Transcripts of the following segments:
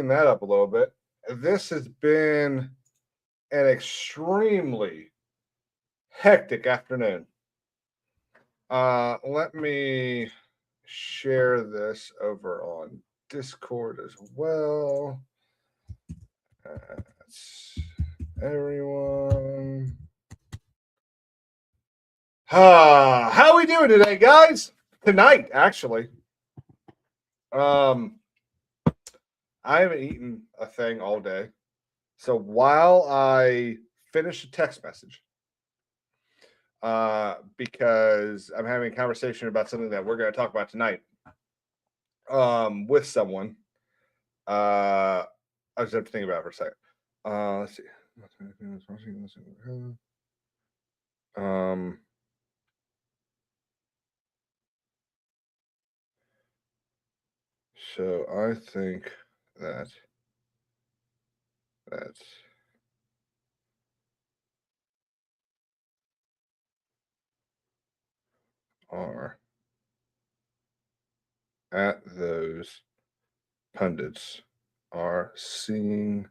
that up a little bit. This has been an extremely hectic afternoon. Let me share this over on Discord as well. That's everyone. How are we doing today, guys? Tonight, actually. I haven't eaten a thing all day. So while I finish a text message, because I'm having a conversation about something that we're going to talk about tonight, with someone, I just have to think about it for a second. Let's see. So I think that are at those pundits are seeing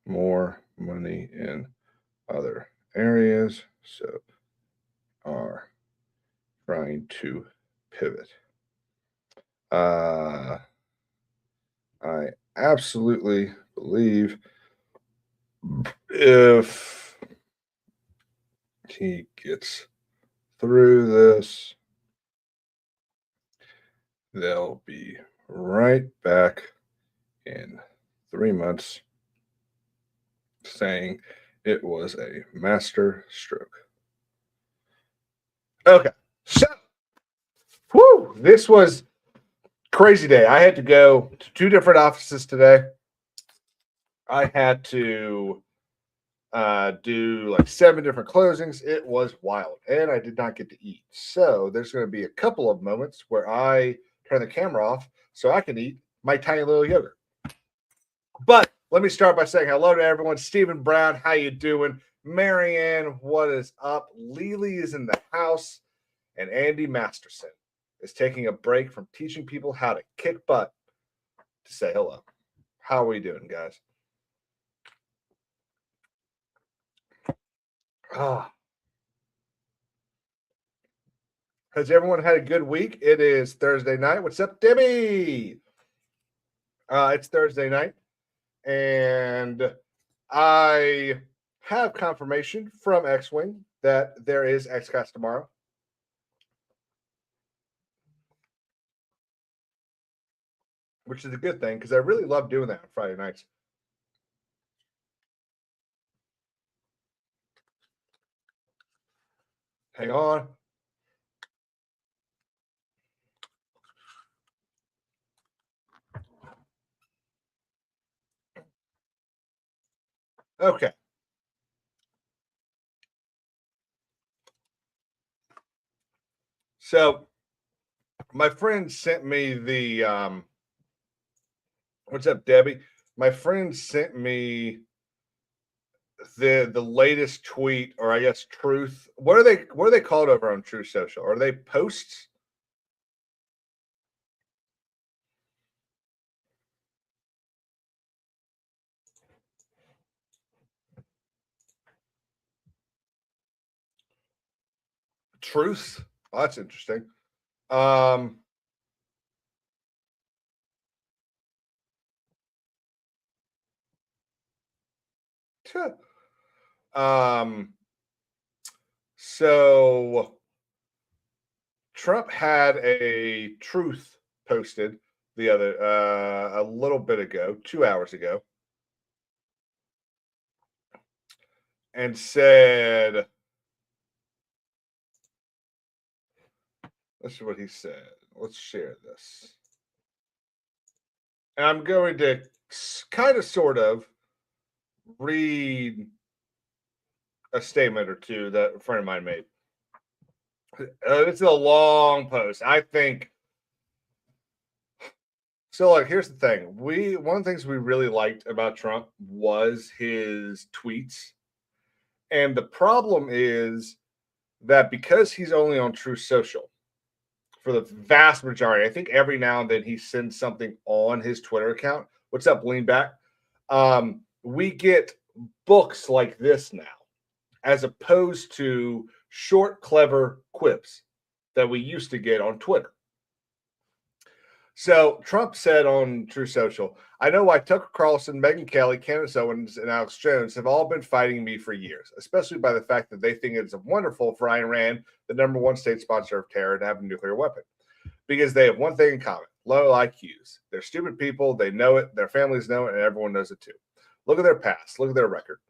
more money in other areas, so are trying to pivot. I absolutely believe if he gets through this, they'll be right back in 3 months saying it was a master stroke. Okay, so this was crazy day. I had to go to 2 different offices today. I had to do like 7 different closings. It was wild, and I did not get to eat. So there's going to be a couple of moments where I turn the camera off so I can eat my tiny little yogurt. But let me start by saying hello to everyone. Stephen Brown, how you doing? Marianne, what is up? Lily is in the house, and Andy Masterson is taking a break from teaching people how to kick butt to say hello. How are we doing, guys? Has everyone had a good week? It is Thursday night. What's up, Debbie? It's Thursday night, and I have confirmation from X-Wing that there is XCast tomorrow. Which is a good thing because I really love doing that on Friday nights. Hang on. Okay. So my friend sent me the what's up, Debbie? My friend sent me the latest tweet, or I guess truth. What are they called over on True Social? Are they posts? Truth? Oh, that's interesting. So Trump had a truth posted the other a little bit ago, 2 hours ago, and said, this is what he said. Let's share this. And I'm going to kind of sort of read a statement or two that a friend of mine made. It's a long post. I think so. Like, here's the thing: one of the things we really liked about Trump was his tweets, and the problem is that because he's only on True Social for the vast majority. I think every now and then he sends something on his Twitter account. What's up, lean back? We get books like this now, as opposed to short, clever quips that we used to get on Twitter. So Trump said on True Social, I know why Tucker Carlson, Megyn Kelly, Candace Owens, and Alex Jones have all been fighting me for years, especially by the fact that they think it's wonderful for Iran, the #1 state sponsor of terror, to have a nuclear weapon. Because they have one thing in common: low IQs. They're stupid people. They know it. Their families know it, and everyone knows it too. Look at their past. Look at their record.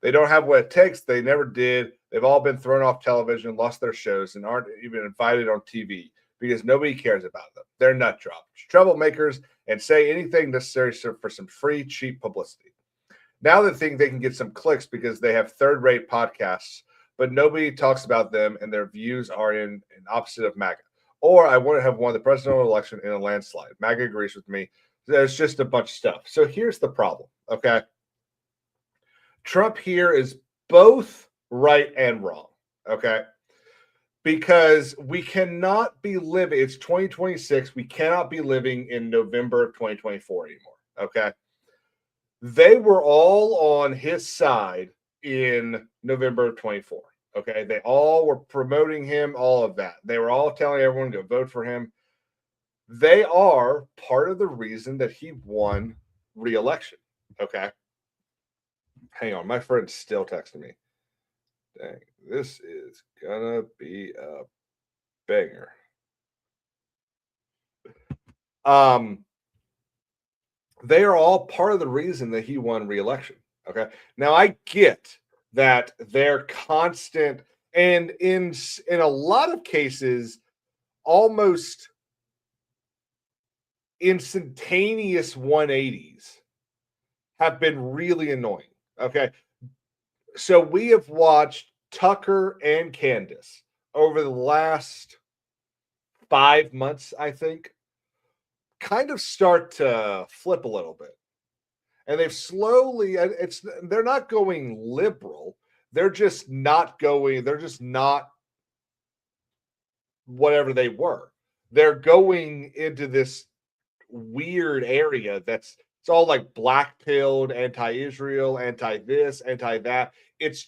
They don't have what it takes. They never did. They've all been thrown off television, lost their shows, and aren't even invited on TV because nobody cares about them. They're nut jobs, troublemakers, and say anything necessary for some free, cheap publicity. Now they think they can get some clicks because they have third-rate podcasts, but nobody talks about them, and their views are in opposite of MAGA. Or I want to have won the presidential election in a landslide. MAGA agrees with me. There's just a bunch of stuff. So here's the problem, okay? Trump here is both right and wrong, okay? Because we cannot be living, it's 2026, we cannot be living in November of 2024 anymore, okay? They were all on his side in November of 24, okay? They all were promoting him, all of that. They were all telling everyone to vote for him. They are part of the reason that he won re-election, okay? Hang on, my friend's still texting me. Dang, this is gonna be a banger. They are all part of the reason that he won re-election. Okay. Now I get that they're constant and in a lot of cases almost instantaneous 180s have been really annoying. Okay. So we have watched Tucker and Candace over the last 5 months, I think, kind of start to flip a little bit. And they've slowly, they're not going liberal. They're just not whatever they were. They're going into this weird area it's all like black pilled, anti-Israel, anti-this, anti-that. It's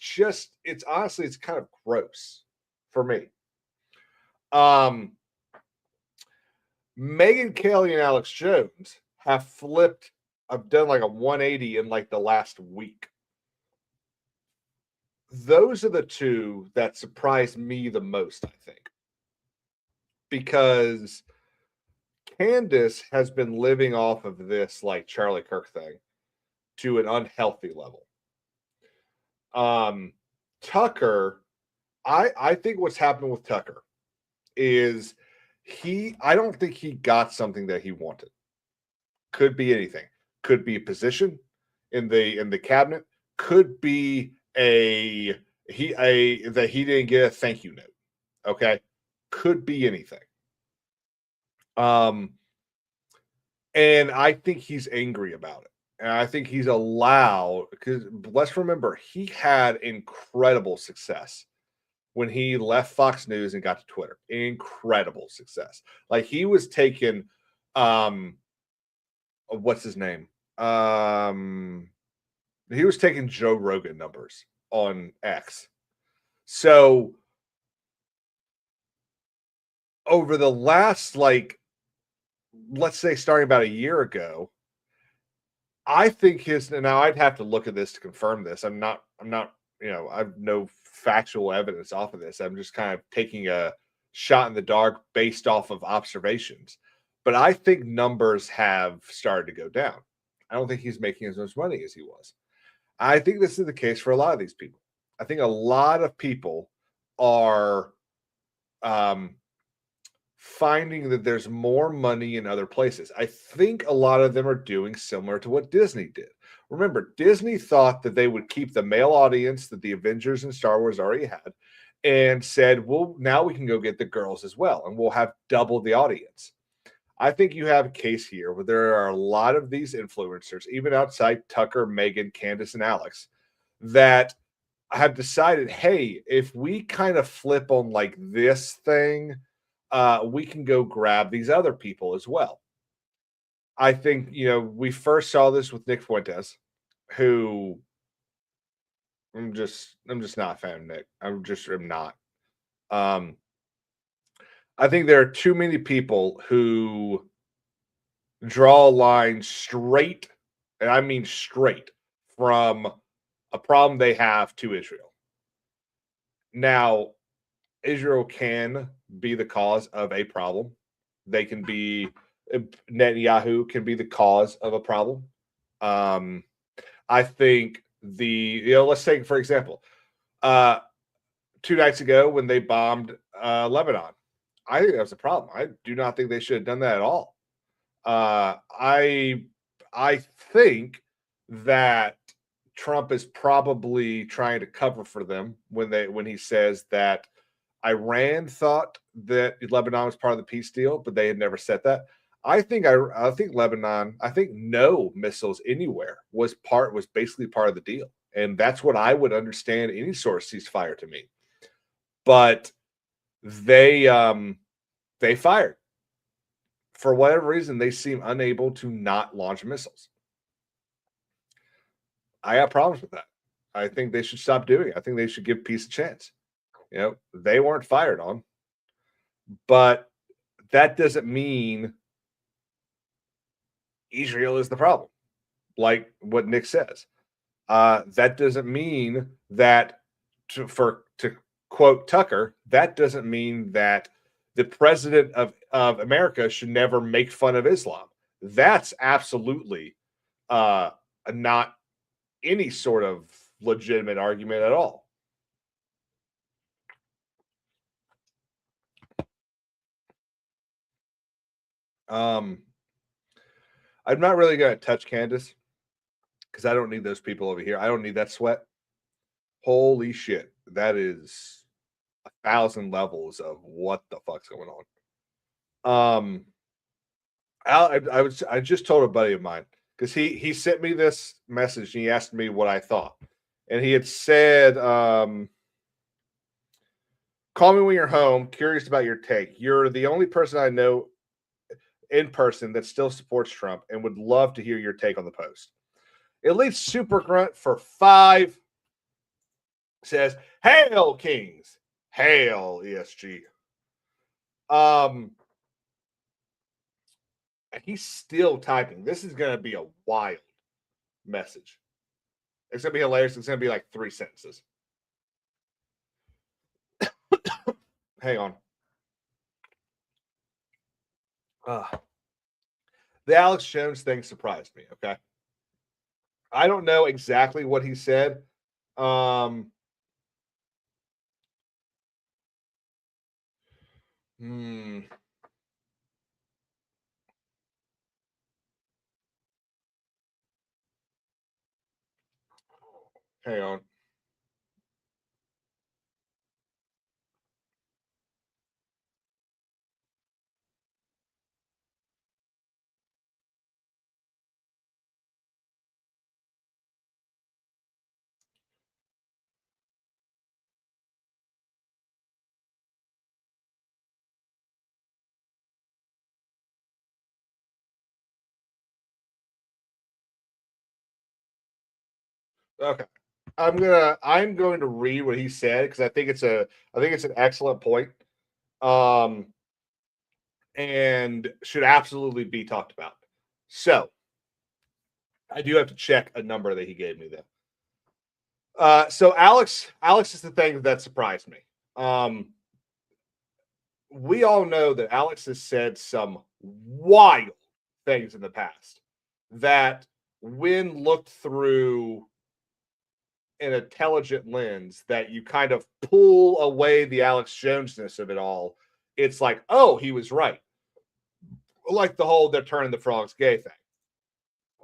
honestly, it's kind of gross for me. Megyn Kelly and Alex Jones have flipped. I've done like a 180 in like the last week. Those are the two that surprised me the most, I think, because Candace has been living off of this like Charlie Kirk thing to an unhealthy level. Tucker, I think what's happened with Tucker is I don't think he got something that he wanted. Could be anything. Could be a position in the cabinet. Could be that he didn't get a thank you note. Okay. Could be anything. And I think he's angry about it. And I think he's allowed, because let's remember, he had incredible success when he left Fox News and got to Twitter. Incredible success. Like he was taking, what's his name? He was taking Joe Rogan numbers on X. So over the last, like, let's say starting about a year ago, I think now I'd have to look at this to confirm this. I'm not, I have no factual evidence off of this. I'm just kind of taking a shot in the dark based off of observations. But I think numbers have started to go down. I don't think he's making as much money as he was. I think this is the case for a lot of these people. I think a lot of people are finding that there's more money in other places. I think a lot of them are doing similar to what Disney did. Remember, Disney thought that they would keep the male audience that the Avengers and Star Wars already had and said, well, now we can go get the girls as well, and we'll have double the audience. I think you have a case here where there are a lot of these influencers, even outside Tucker, Megyn, Candace, and Alex, that have decided, hey, if we kind of flip on like this thing, we can go grab these other people as well. I think, we first saw this with Nick Fuentes, who I'm just not a fan of Nick. I'm not. Um, I think there are too many people who draw a line straight, and I mean straight, from a problem they have to Israel. Now, Israel can be the cause of a problem. They can be Netanyahu can be the cause of a problem. Um, I think let's take for example, 2 nights ago when they bombed Lebanon. I think that was a problem. I do not think they should have done that at all. I think that Trump is probably trying to cover for them when he says that Iran thought that Lebanon was part of the peace deal, but they had never said that. I think Lebanon, I think no missiles anywhere was basically part of the deal. And that's what I would understand any sort of ceasefire to me. But they fired. For whatever reason, they seem unable to not launch missiles. I have problems with that. I think they should stop doing it. I think they should give peace a chance. They weren't fired on, but that doesn't mean Israel is the problem, like what Nick says. That doesn't mean that, to quote Tucker, that doesn't mean that the president of America should never make fun of Islam. That's absolutely not any sort of legitimate argument at all. I'm not really going to touch Candace because I don't need those people over here. I don't need that sweat. Holy shit. That is 1,000 levels of what the fuck's going on. I just told a buddy of mine because he sent me this message and he asked me what I thought. And he had said, call me when you're home, curious about your take. You're the only person I know in person that still supports Trump and would love to hear your take on the post. Elite Super Grunt for 5 says, "Hail Kings, hail ESG." He's still typing. This is going to be a wild message. It's going to be hilarious. It's going to be like 3 sentences. Hang on. The Alex Jones thing surprised me. Okay. I don't know exactly what he said. Hang on. Okay. I'm going to read what he said because I think it's an excellent point. And should absolutely be talked about. So I do have to check a number that he gave me though. So Alex is the thing that surprised me. We all know that Alex has said some wild things in the past that, when looked through an intelligent lens, that you kind of pull away the Alex Jonesness of it all. It's like, oh, he was right. Like the whole "they're turning the frogs gay" thing.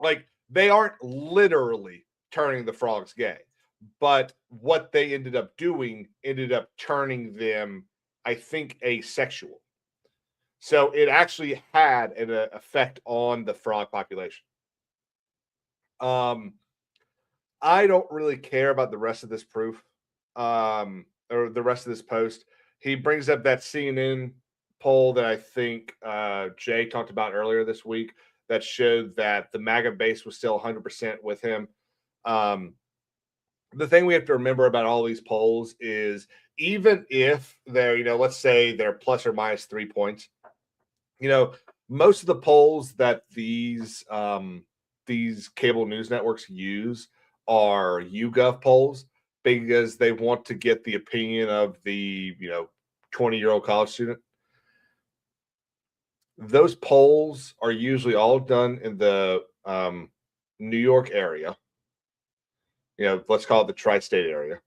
Like, they aren't literally turning the frogs gay, but what they ended up doing ended up turning them, I think, asexual. So it actually had an effect on the frog population. I don't really care about the rest of this proof, or the rest of this post. He brings up that CNN poll that I think Jay talked about earlier this week that showed that the MAGA base was still 100% with him. The thing we have to remember about all these polls is even if they're, let's say they're plus or minus 3 points, most of the polls that these cable news networks use are YouGov polls because they want to get the opinion of the 20-year-old college student. Those polls are usually all done in the New York area. Let's call it the tri-state area.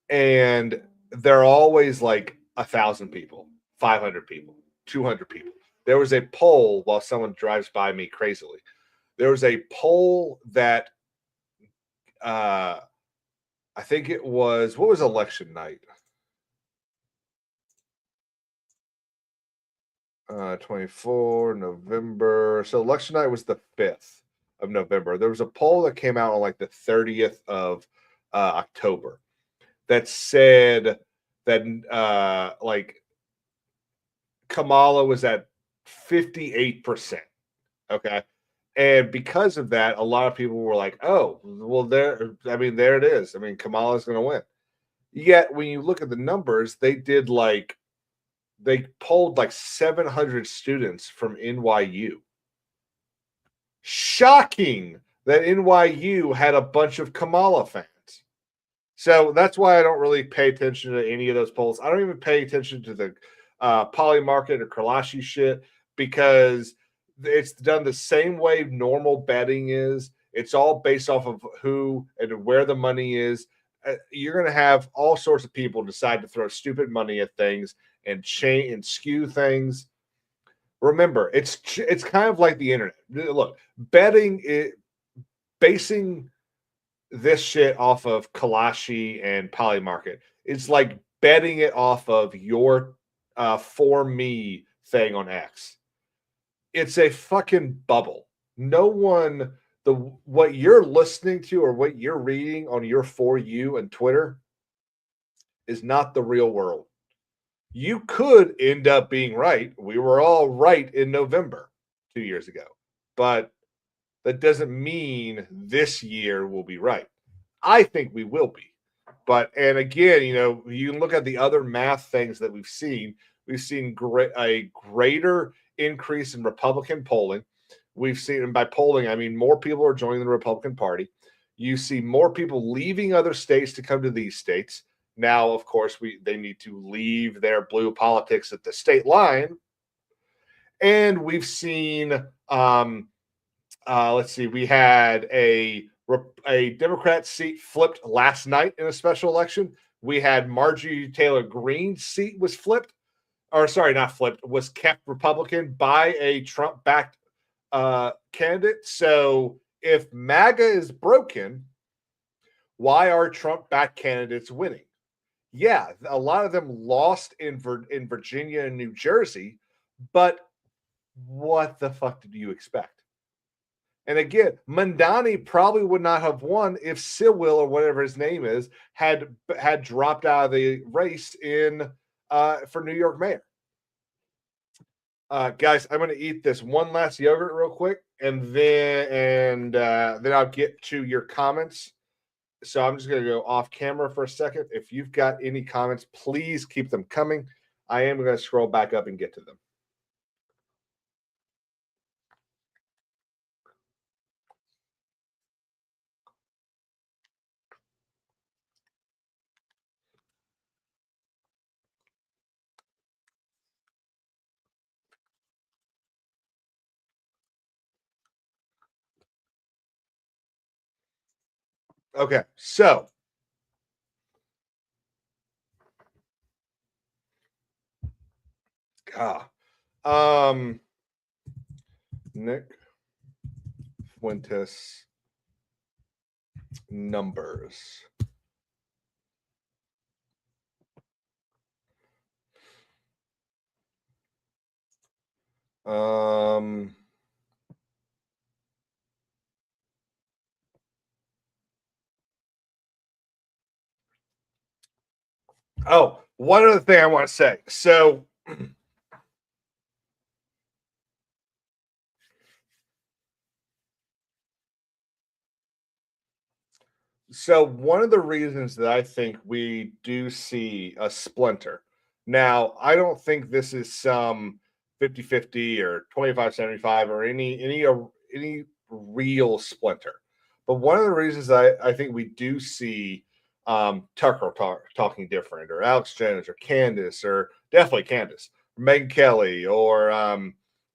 And they're always like 1,000 people, 500 people, 200 people. There was a poll while someone drives by me crazily. There was a poll that I think it was, what was election night? 24 November. So election night was the 5th of November. There was a poll that came out on like the 30th of October that said that like Kamala was at 58%. Okay. And because of that, a lot of people were like, oh, well, there it is. I mean, Kamala's going to win. Yet when you look at the numbers, they polled like 700 students from NYU. Shocking that NYU had a bunch of Kamala fans. So that's why I don't really pay attention to any of those polls. I don't even pay attention to the Poly Market or Kalashi shit because it's done the same way normal betting is. It's all based off of who and where the money is. You're going to have all sorts of people decide to throw stupid money at things and change and skew things. Remember, it's kind of like the internet. Look, basing this shit off of Kalashi and Poly Market. It's like betting it off of your for me thing on X. It's a fucking bubble. No one, what you're listening to or what you're reading on your For You and Twitter is not the real world. You could end up being right. We were all right in November 2 years ago, but that doesn't mean this year will be right. I think we will be. But, and again, you can look at the other math things that we've seen. We've seen a greater increase in Republican polling. We've seen, and by polling, I mean more people are joining the Republican Party. You see more people leaving other states to come to these states. Now, of course, they need to leave their blue politics at the state line. And we've seen, let's see, we had a Democrat seat flipped last night in a special election. We had Marjorie Taylor Greene's seat was flipped, or sorry, not flipped, was kept Republican by a Trump-backed candidate. So if MAGA is broken, why are Trump-backed candidates winning? Yeah, a lot of them lost in Virginia and New Jersey, but what the fuck did you expect? And again, Mandani probably would not have won if Sewell or whatever his name is had dropped out of the race for New York mayor. Guys, I'm going to eat this one last yogurt real quick, and then I'll get to your comments. So I'm just going to go off camera for a second. If you've got any comments, please keep them coming. I am going to scroll back up and get to them. Okay, so Nick Fuentes numbers. Oh, one other thing I want to say. So one of the reasons that I think we do see a splinter. Now, I don't think this is some 50-50 or 25-75 or any real splinter. But one of the reasons I think we do see Tucker talking different, or Alex Jones, or Candace, or definitely Candace, or Megan Kelly, or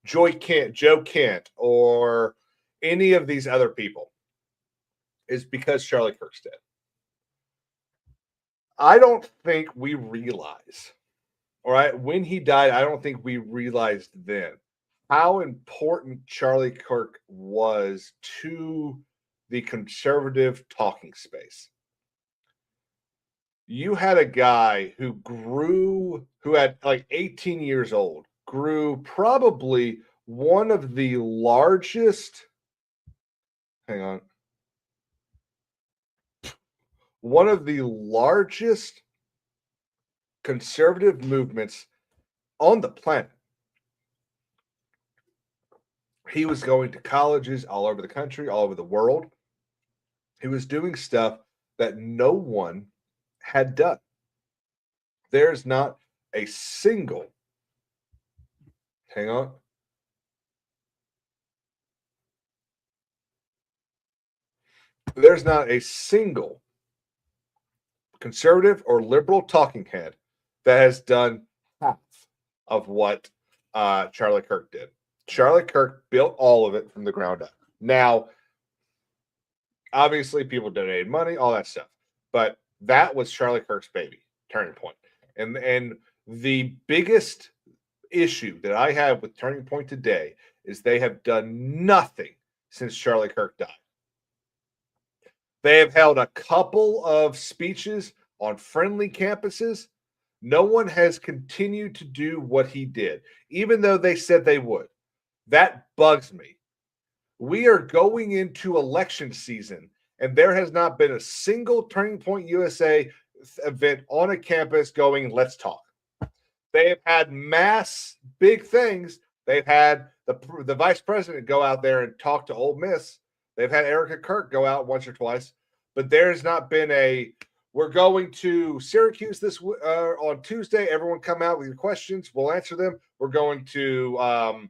Joe Kent, or any of these other people, is because Charlie Kirk's dead. I don't think we realize, all right, when he died, I don't think we realized then how important Charlie Kirk was to the conservative talking space. You had a guy who had like 18 years old, grew probably one of the largest, hang on, one of the largest conservative movements on the planet. He was going to colleges all over the country, all over the world. He was doing stuff that no one had done. There's not a single, hang on, there's not a single conservative or liberal talking head that has done half of what Charlie Kirk did. Charlie Kirk built all of it from the ground up. Now, obviously, people donated money, all that stuff, but that was Charlie Kirk's baby, Turning Point. And the biggest issue that I have with Turning Point today is they have done nothing since Charlie Kirk died. They have held a couple of speeches on friendly campuses. No one has continued to do what he did, even though they said they would. That bugs me. We are going into election season, and there has not been a single Turning Point USA event on a campus going, let's talk. They have had mass big things. They've had the vice president go out there and talk to Ole Miss. They've had Erica Kirk go out once or twice, but there's not been a, we're going to Syracuse this on Tuesday. Everyone come out with your questions. We'll answer them. We're going to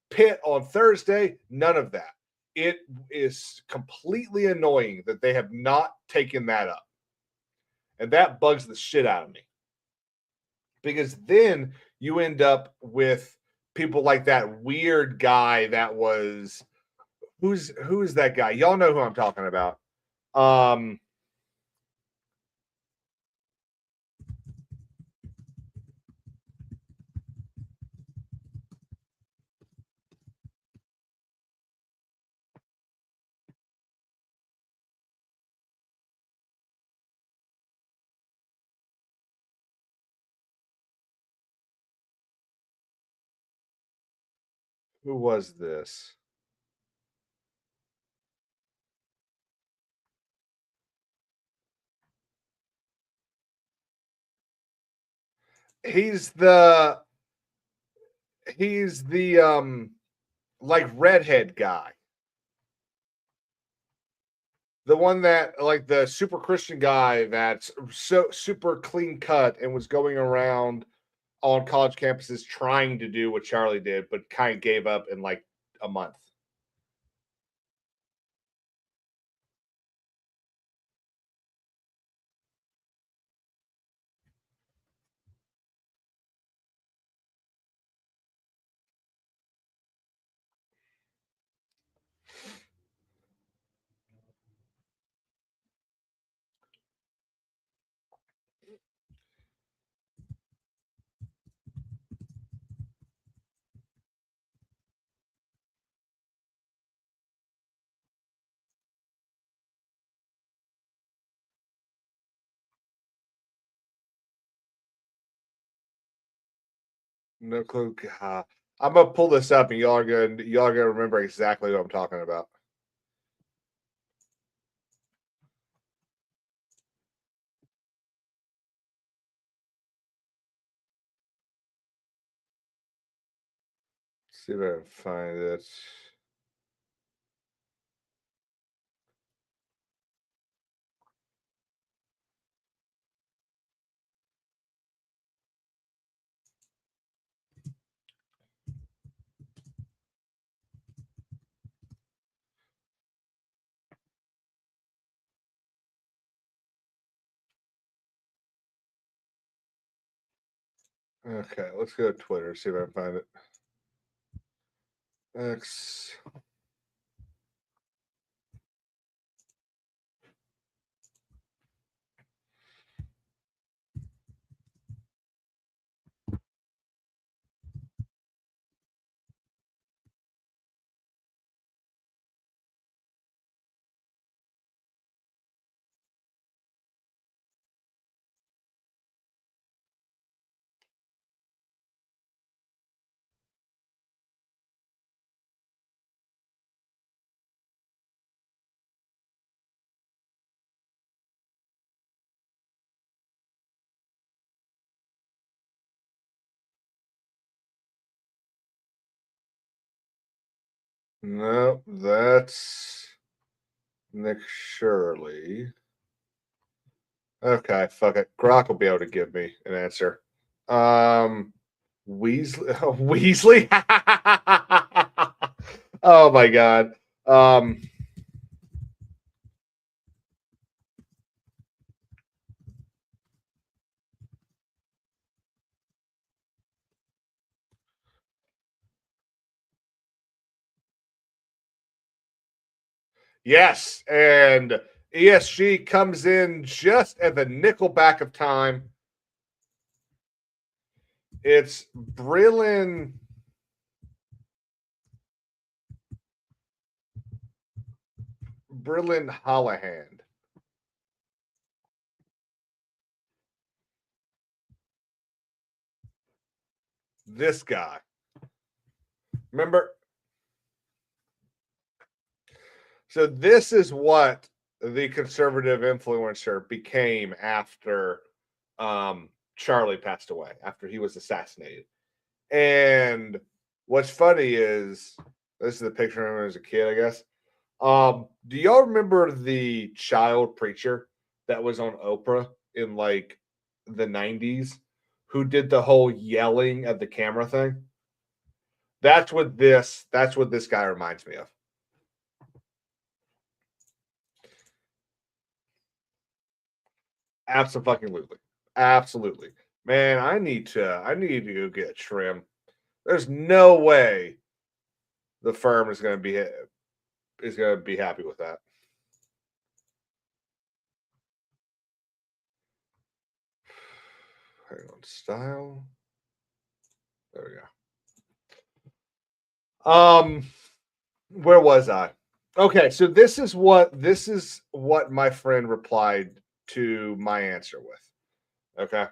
Pitt on Thursday. None of that. It is completely annoying that they have not taken that up. And that bugs the shit out of me. Because then you end up with people like that weird guy that was who's that guy? Y'all know who I'm talking about. Who was this? He's the like redhead guy. The one that like the super Christian guy that's so super clean cut and was going around on college campuses trying to do what Charlie did, but kind of gave up in like a month. No clue. I'm gonna pull this up, and y'all are gonna remember exactly what I'm talking about. See if I can find it. Okay, let's go to Twitter, see if I can find it. X. No, that's Nick Shirley. Okay, fuck it. Grok will be able to give me an answer. Weasley. Weasley. Oh my god. Yes, and ESG comes in just at the nickel back of time. It's Brillin. Brillin Hollahand. This guy. Remember? So this is what the conservative influencer became after Charlie passed away, after he was assassinated. And what's funny is this is the picture of him as a kid, I guess. Do y'all remember the child preacher that was on Oprah in like the 90s who did the whole yelling at the camera thing? That's what this guy reminds me of. Absolutely. Absolutely. Man, I need to go get a trim. There's no way the firm is going to be happy with that. Hang on, style. There we go. Where was I? Okay, so this is what my friend replied to my answer with. Okay.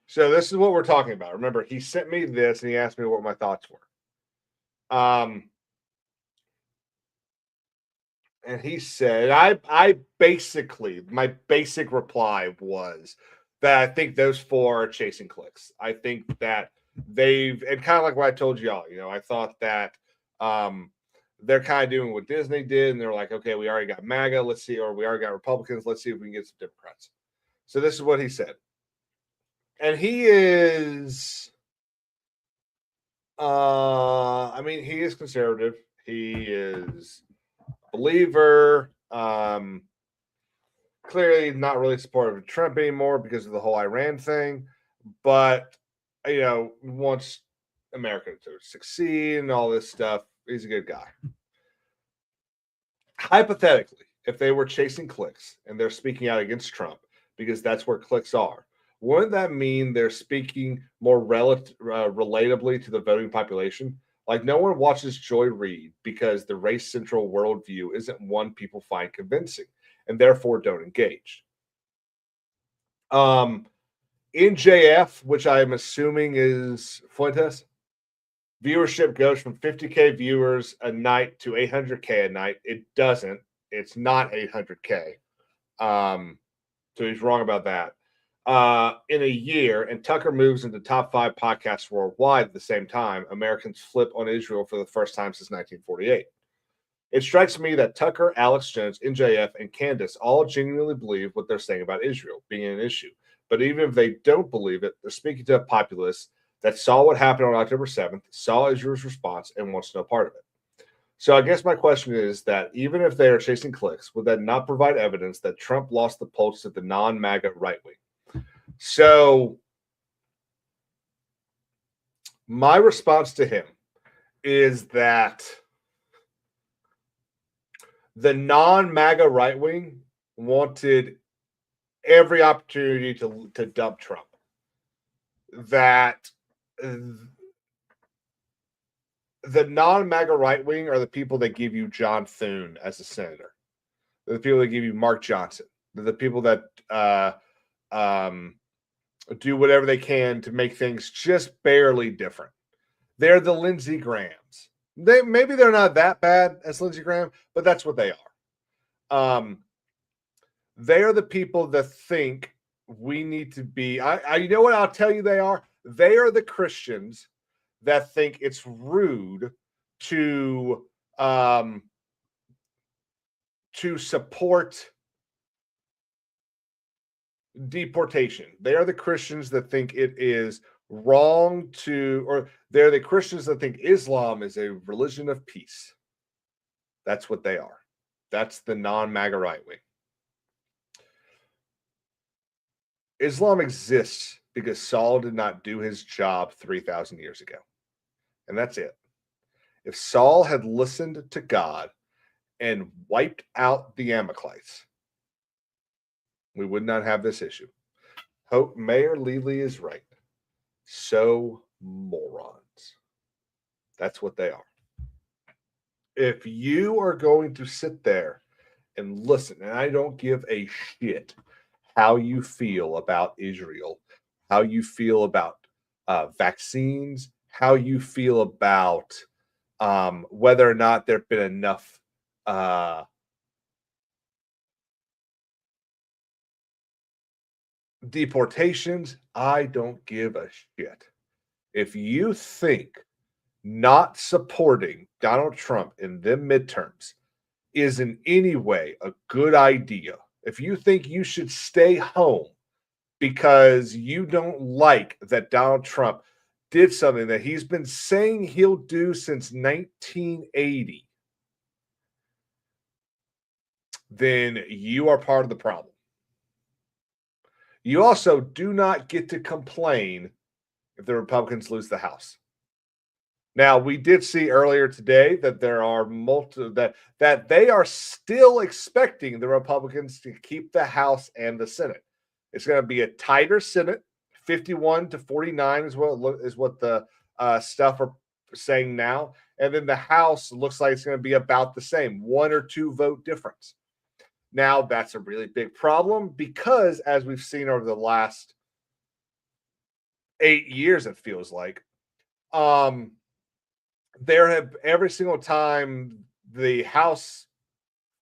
So this is what we're talking about. Remember, he sent me this and he asked me what my thoughts were. And he said, I basically, my basic reply was that I think those four are chasing clicks. I think that and kind of like what I told y'all, I thought that they're kind of doing what Disney did, and they're like, okay, we already got MAGA, let's see, or we already got Republicans, let's see if we can get some Democrats. So this is what he said. And he is I mean, he is conservative. He is a believer. Clearly not really supportive of Trump anymore because of the whole Iran thing, but wants America to succeed and all this stuff. He's a good guy. Hypothetically, if they were chasing clicks and they're speaking out against Trump because that's where clicks are, wouldn't that mean they're speaking more relatably to the voting population? Like, no one watches Joy Reid because the race central worldview isn't one people find convincing and therefore don't engage. NJF, which I'm assuming is Fuentes, viewership goes from 50K viewers a night to 800K a night. It doesn't. It's not 800K. So he's wrong about that. in a year, and Tucker moves into top 5 podcasts worldwide at the same time, Americans flip on Israel for the first time since 1948. It strikes me that Tucker, Alex Jones, NJF, and Candace all genuinely believe what they're saying about Israel being an issue. But even if they don't believe it, they're speaking to a populace that saw what happened on October 7th, saw Israel's response, and wants no part of it. So I guess my question is that even if they are chasing clicks, would that not provide evidence that Trump lost the pulse to the non-MAGA right wing? So my response to him is that the non-MAGA right wing wanted every opportunity to dump Trump. That the non-MAGA right wing are the people that give you John Thune as a senator. They're the people that give you Mark Johnson. They're the people that do whatever they can to make things just barely different. They're the Lindsey Grahams. Maybe they're not that bad as Lindsey Graham, but that's what they are. They are the people that think we need to be. You know what I'll tell you they are? They are the Christians that think it's rude to support deportation. They are the Christians that think it is wrong or they're the Christians that think Islam is a religion of peace. That's what they are. That's the non-MAGA right wing. Islam exists because Saul did not do his job 3,000 years ago. And that's it. If Saul had listened to God and wiped out the Amalekites, we would not have this issue. Hope Mayor Lely is right. So morons. That's what they are. If you are going to sit there and listen, and I don't give a shit how you feel about Israel, how you feel about vaccines, how you feel about whether or not there have been enough deportations. I don't give a shit. If you think not supporting Donald Trump in the midterms is in any way a good idea, if you think you should stay home because you don't like that Donald Trump did something that he's been saying he'll do since 1980, then you are part of the problem. You also do not get to complain if the Republicans lose the House. Now, we did see earlier today that there are that they are still expecting the Republicans to keep the House and the Senate. It's going to be a tighter Senate, 51-49 is what the stuff are saying now, and then the House looks like it's going to be about the same, 1 or 2 vote difference. Now, that's a really big problem because, as we've seen over the last 8 years, it feels like, there have every single time the House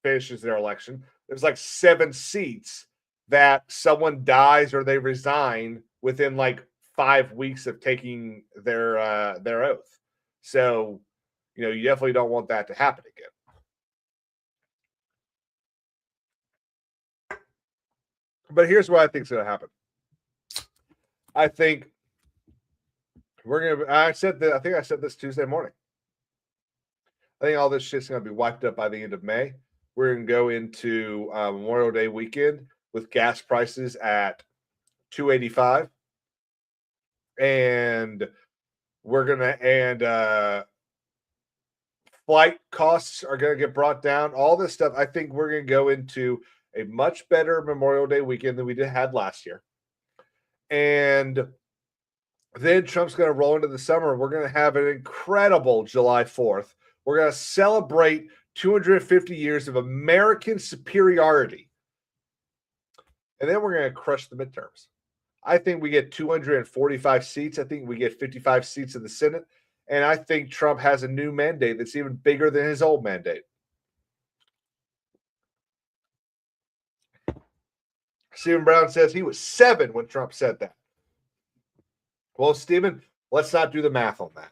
finishes their election, there's like 7 seats that someone dies or they resign within like 5 weeks of taking their oath. So, you definitely don't want that to happen again. But here's what I think is going to happen. I think I think I said this Tuesday morning. I think all this shit's going to be wiped up by the end of May. We're going to go into Memorial Day weekend with gas prices at $2.85, and flight costs are going to get brought down. All this stuff. I think we're going to go into a much better Memorial Day weekend than we had last year, and then Trump's going to roll into the summer. We're going to have an incredible July 4th. We're going to celebrate 250 years of American superiority. And then we're going to crush the midterms. I think we get 245 seats. I think we get 55 seats in the Senate. And I think Trump has a new mandate that's even bigger than his old mandate. Stephen Brown says he was 7 when Trump said that. Well, Stephen, let's not do the math on that.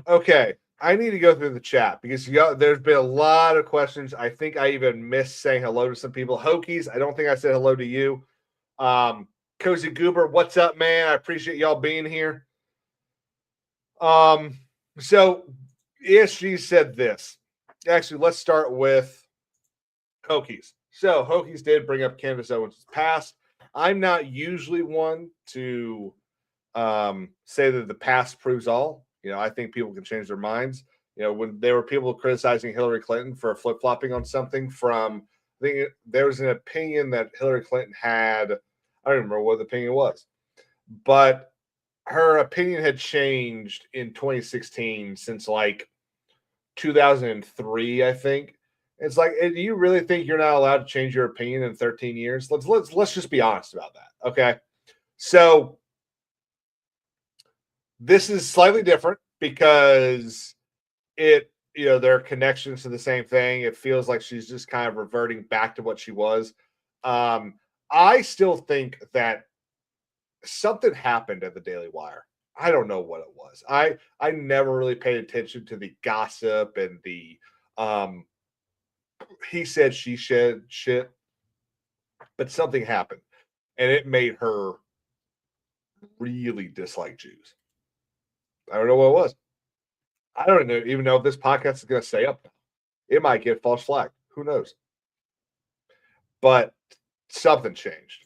Okay, I need to go through the chat because there's been a lot of questions. I think I even missed saying hello to some people. Hokies, I don't think I said hello to you. Cozy Goober, what's up, man? I appreciate y'all being here. So ESG said this. Actually, let's start with Hokies. So Hokies did bring up Candace Owens' past. I'm not usually one to say that the past proves all. I think people can change their minds. When there were people criticizing Hillary Clinton for flip-flopping on something from, I think there was an opinion that Hillary Clinton had, I don't remember what the opinion was, but her opinion had changed in 2016 since like 2003, I think. It's like, do you really think you're not allowed to change your opinion in 13 years? Let's just be honest about that. Okay. So this is slightly different because there are connections to the same thing. It feels like she's just kind of reverting back to what she was. I still think that something happened at the Daily Wire. I don't know what it was. I never really paid attention to the gossip and the he said, she said shit, but something happened and it made her really dislike Jews. I don't know what it was. I don't even know if this podcast is going to stay up. It might get false flag. Who knows? But something changed.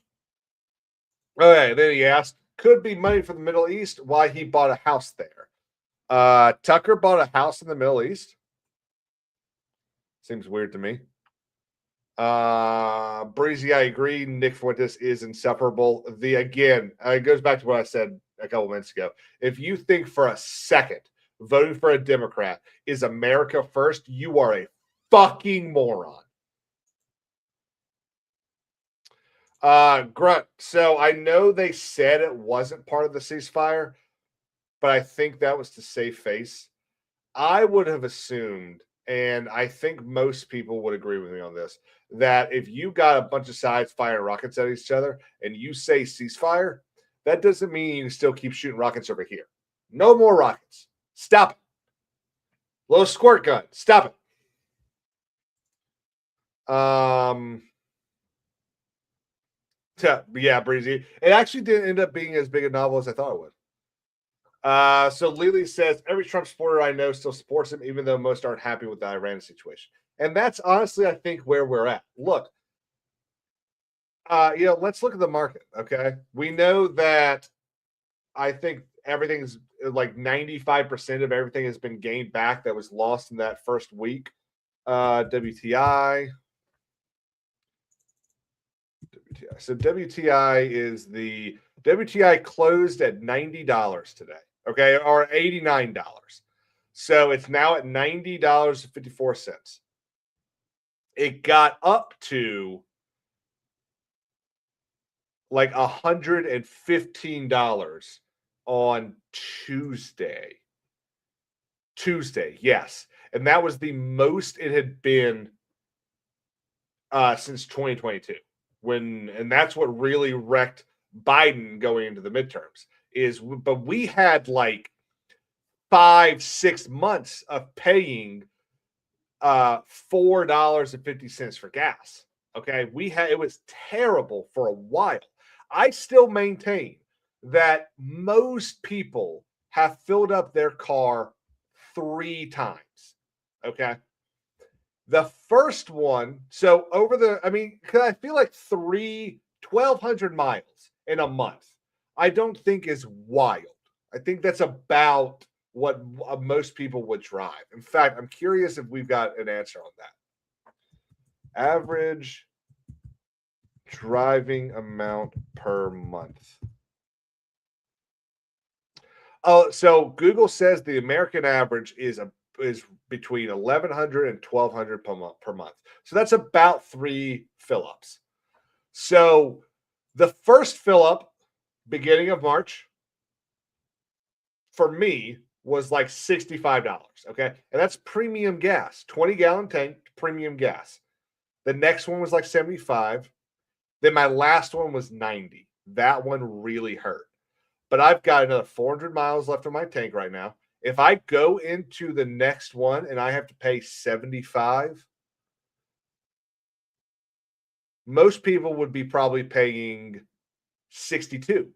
Okay, then he asked, could be money from the Middle East, why he bought a house there. Tucker bought a house in the Middle East. Seems weird to me. Breezy, I agree. Nick Fuentes is insufferable. It goes back to what I said a couple minutes ago. If you think for a second voting for a Democrat is America first, you are a fucking moron. Grunt. So I know they said it wasn't part of the ceasefire, but I think that was to save face. I would have assumed, and I think most people would agree with me on this, that if you got a bunch of sides firing rockets at each other and you say ceasefire, that doesn't mean you can still keep shooting rockets over here. No more rockets. Stop it. Little squirt gun. Stop it. Yeah, Breezy. It actually didn't end up being as big a novel as I thought it would. So Lily says, every Trump supporter I know still supports him, even though most aren't happy with the Iran situation. And that's honestly, I think, where we're at. Look, let's look at the market, okay? We know that I think everything's like 95% of everything has been gained back that was lost in that first week. WTI. So WTI closed at $90 today, okay, or $89. So it's now at $90.54. It got up to like $115 on Tuesday. Yes. And that was the most it had been since 2022. And that's what really wrecked Biden going into the midterms but we had like 5-6 months of paying $4.50 for gas. Okay. It was terrible for a while. I still maintain that most people have filled up their car 3 times. Okay. The first one, so because I feel like 1,200 miles in a month, I don't think is wild. I think that's about what most people would drive. In fact, I'm curious if we've got an answer on that. Average driving amount per month. Oh, so Google says the American average is between 1,100 and 1,200 per month. So that's about 3 fill-ups. So the first fill-up, beginning of March, for me, was like $65. Okay. And that's premium gas, 20-gallon tank, premium gas. The next one was like 75. Then my last one was 90. That one really hurt. But I've got another 400 miles left on my tank right now. If I go into the next one and I have to pay 75, most people would be probably paying 62.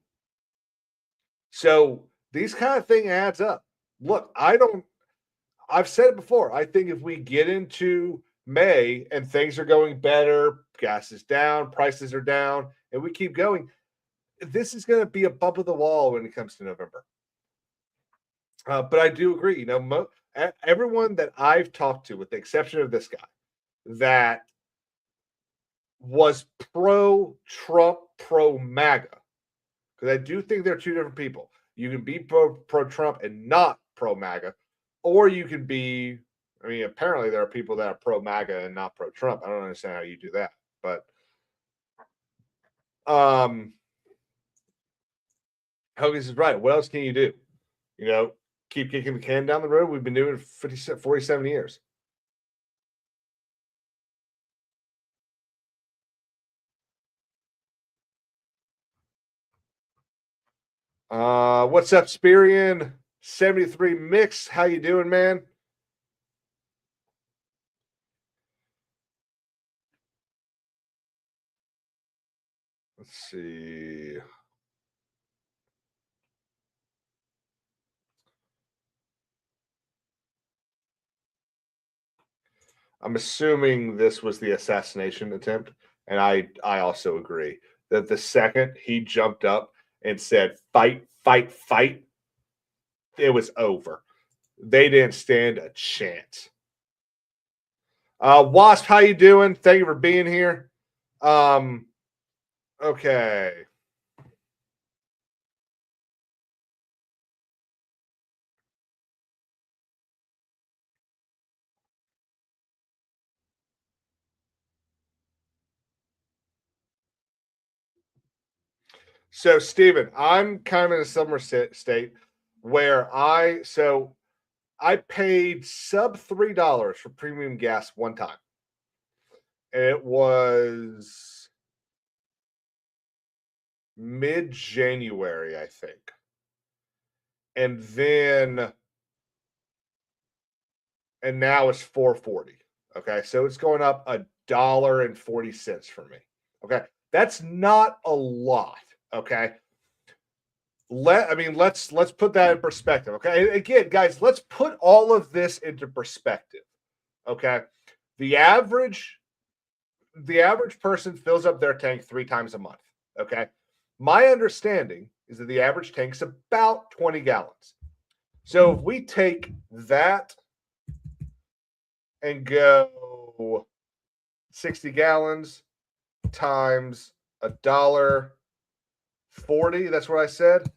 So these kind of thing adds up. Look, I've said it before. I think if we get into May and things are going better, gas is down, prices are down, and we keep going, this is going to be a bump of the wall when it comes to November. But I do agree. Everyone that I've talked to, with the exception of this guy, that was pro-Trump, pro-MAGA, because I do think they're two different people. You can be pro-Trump and not pro-MAGA, or you can be, I mean, apparently there are people that are pro-MAGA and not pro-Trump. I don't understand how you do that. But Hogan is right. What else can you do? Keep kicking the can down the road. We've been doing it for 47 years. What's up, Spirian? 73 Mix. How you doing, man? Let's see. I'm assuming this was the assassination attempt, and I also agree that the second he jumped up and said fight, fight, fight, it was over. They didn't stand a chance. Wasp, how you doing? Thank you for being here. Okay. So, Steven, I'm kind of in a similar state where I paid sub $3 for premium gas one time. It was mid-January, I think. And now it's $4.40. Okay, so it's going up $1.40 for me. Okay, that's not a lot. Okay, let's put that in perspective. Okay, and again, guys, let's put all of this into perspective. Okay, the average person fills up their tank 3 times a month. Okay, my understanding is that the average tank's about 20 gallons. So if we take that and go 60 gallons times $1.40, that's what I said.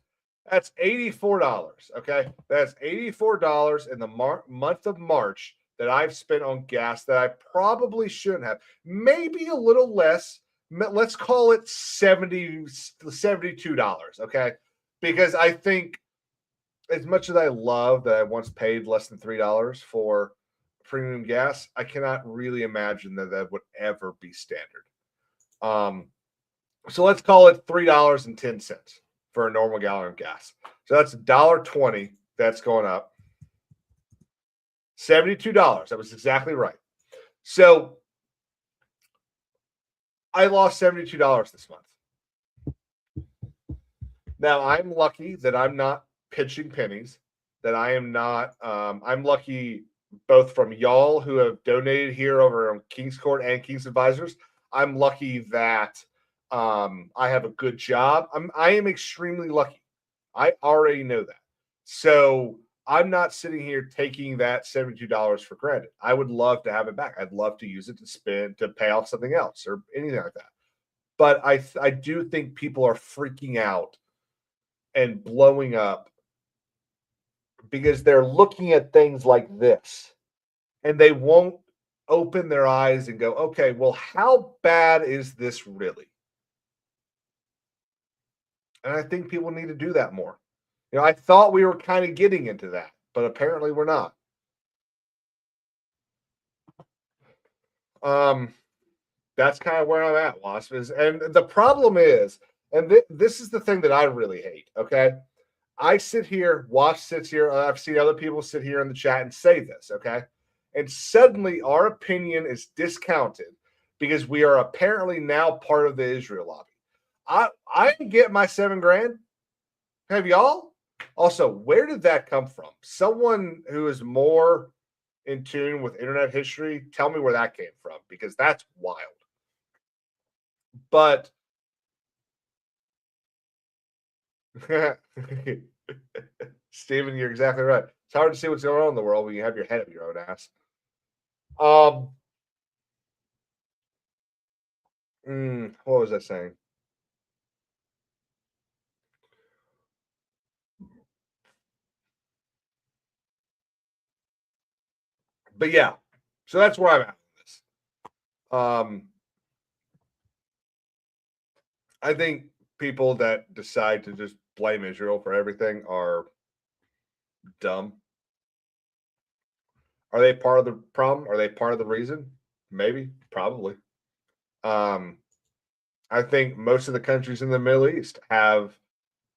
That's $84. Okay, that's $84 in the month of March that I've spent on gas that I probably shouldn't have. Maybe a little less. Let's call it $72. Okay, because I think, as much as I love that I once paid less than $3 for premium gas, I cannot really imagine that would ever be standard. So let's call it $3.10 for a normal gallon of gas. So that's $1.20 that's going up. $72. That was exactly right. So I lost $72 this month. Now I'm lucky that I'm not pitching pennies, that I am not. I'm lucky both from y'all who have donated here over on King's Court and King's Advisors. I'm lucky that I have a good job. I am extremely lucky. I already know that. So I'm not sitting here taking that $72 for granted. I would love to have it back. I'd love to use it to pay off something else or anything like that. But I do think people are freaking out and blowing up because they're looking at things like this and they won't open their eyes and go, okay, well, how bad is this really? And I think people need to do that more. I thought we were kind of getting into that. but apparently we're not. Um, that's kind of where I'm at, Wasp. And the problem is, and this is the thing that I really hate. Okay, I sit here, Wasp sits here. I've seen other people sit here in the chat and say this. Okay, and suddenly our opinion is discounted because we are apparently now part of the Israel lobby. I didn't get my $7,000. Have y'all? Also, where did that come from? Someone who is more in tune with internet history, tell me where that came from because that's wild. But Steven, you're exactly right. It's hard to see what's going on in the world when you have your head up your own ass. What was I saying? But yeah, so that's where I'm at with this. I think people that decide to just blame Israel for everything are dumb. Are they part of the problem? Are they part of the reason? Maybe, probably. Um, I think most of the countries in the Middle East have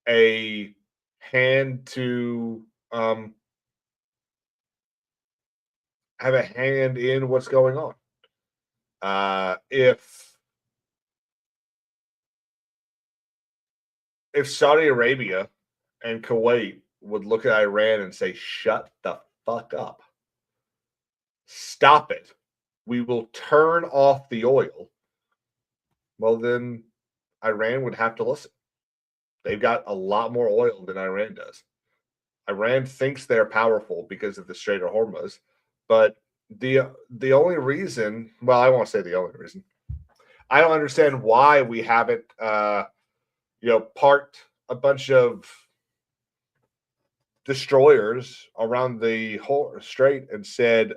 a hand to have a hand in what's going on. If Saudi Arabia and Kuwait would look at Iran and say, "Shut the fuck up, stop it, we will turn off the oil," well, then Iran would have to listen. They've got a lot more oil than Iran does. Iran thinks they're powerful because of the Strait of Hormuz, but the only reason, well, I won't say the only reason. I don't understand why we haven't, parked a bunch of destroyers around the whole strait and said,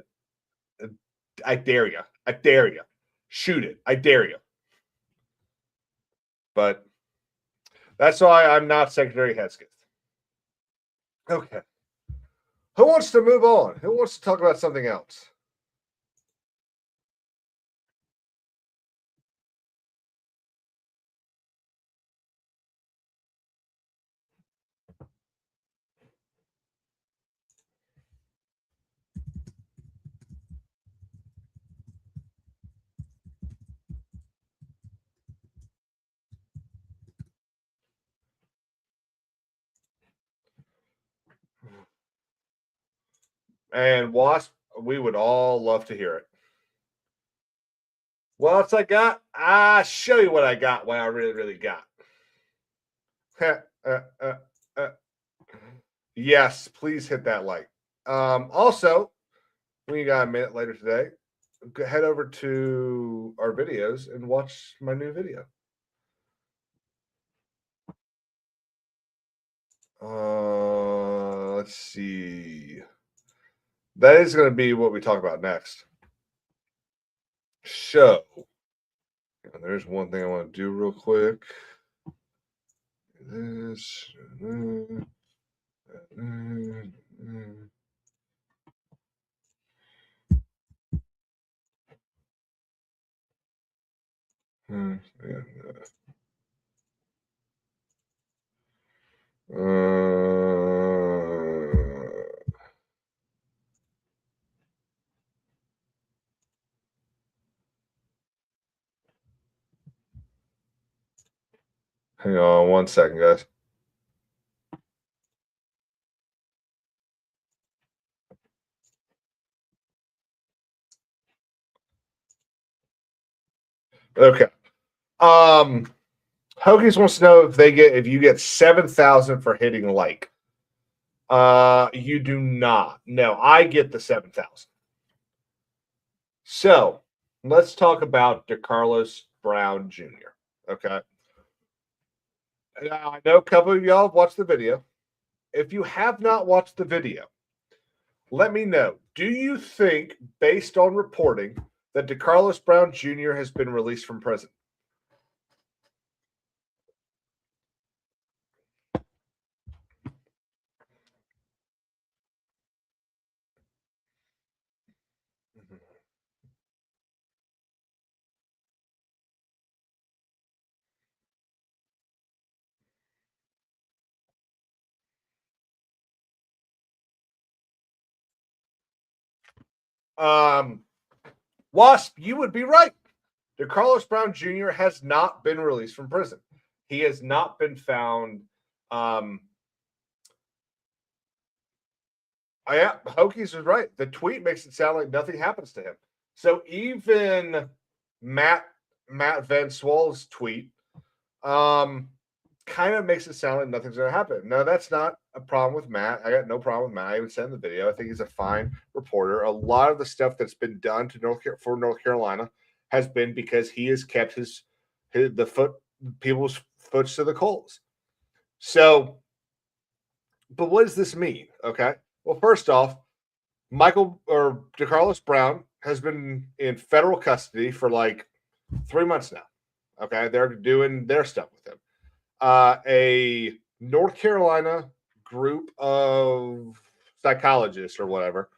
"I dare you, I dare you, shoot it, I dare you." But that's why I'm not Secretary Hesketh. Okay. Who wants to move on? Who wants to talk about something else? And Wasp, we would all love to hear it. What else I got? I show you what I got. What I really, really got. Yes, please hit that like. Also, when you got a minute later today, head over to our videos and watch my new video. Let's see. That is going to be what we talk about next. So, there's one thing I want to do real quick. This. Yeah. Hang on 1 second, guys. Okay. Hokies wants to know if you get 7,000 for hitting like. You do not. No, I get the 7,000. So let's talk about DeCarlos Brown Jr. Okay. Now, I know a couple of y'all have watched the video. If you have not watched the video, let me know. Do you think, based on reporting, that DeCarlos Brown Jr. has been released from prison? Wasp, you would be right. DeCarlos Brown Jr. has not been released from prison. He has not been found. Hokies was right. The tweet makes it sound like nothing happens to him. So even Matt Van Swall's tweet kind of makes it sound like nothing's going to happen. No, that's not a problem with Matt. I got no problem with Matt. I even said in the video, I think he's a fine reporter. A lot of the stuff that's been done for North Carolina has been because he has kept people's foots to the coals. So, but what does this mean? Okay. Well, first off, DeCarlos Brown has been in federal custody for like 3 months now. Okay. They're doing their stuff with him. A North Carolina group of psychologists or whatever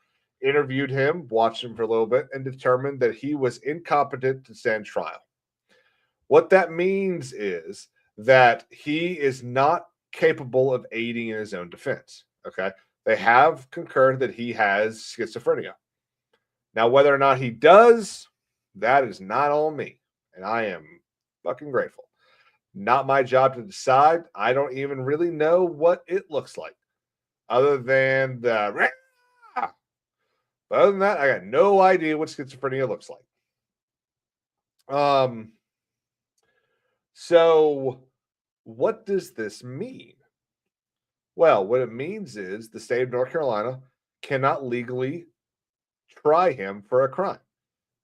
interviewed him, watched him for a little bit, and determined that he was incompetent to stand trial. What that means is that he is not capable of aiding in his own defense. Okay. They have concurred that he has schizophrenia. Now, whether or not he does, that is not on me. And I am fucking grateful. Not my job to decide. I don't even really know what it looks like. Other than the... But other than that, I got no idea what schizophrenia looks like. So what does this mean? Well, what it means is the state of North Carolina cannot legally try him for a crime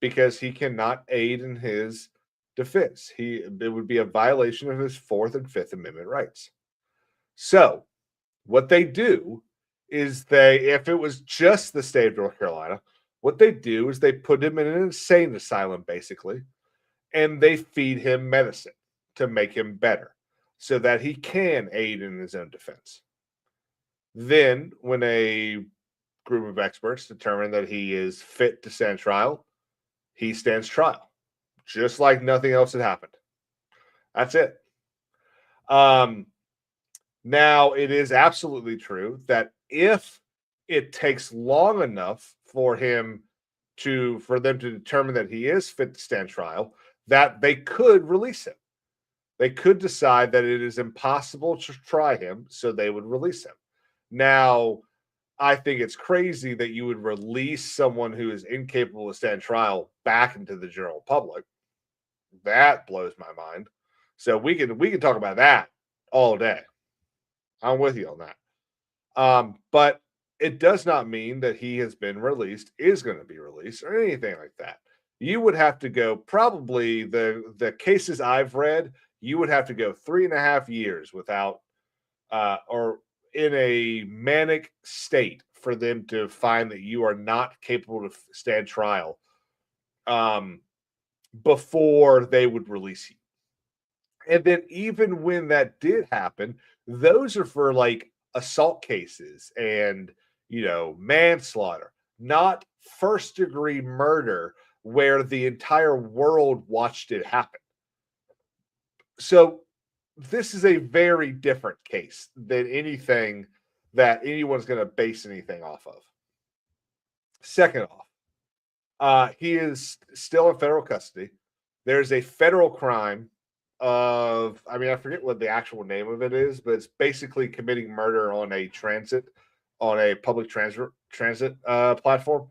because he cannot aid in his defense. It would be a violation of his 4th and 5th Amendment rights. So what they do is if it was just the state of North Carolina, what they do is they put him in an insane asylum, basically, and they feed him medicine to make him better so that he can aid in his own defense. Then, when a group of experts determine that he is fit to stand trial, he stands trial, just like nothing else had happened. That's it. Now, it is absolutely true that if it takes long enough for them to determine that he is fit to stand trial, that they could release him. They could decide that it is impossible to try him, so they would release him. Now, I think it's crazy that you would release someone who is incapable of stand trial back into the general public. That blows my mind. So we can talk about that all day. I'm with you on that. But it does not mean that he has been released, is going to be released, or anything like that. You would have to go, probably the cases I've read, you would have to go 3.5 years without or in a manic state for them to find that you are not capable to stand trial before they would release you. And then even when that did happen, those are for like assault cases and, manslaughter, not first-degree murder where the entire world watched it happen. So this is a very different case than anything that anyone's going to base anything off of. Second off, he is still in federal custody. There's a federal crime of, I forget what the actual name of it is, but it's basically committing murder on a public transit platform.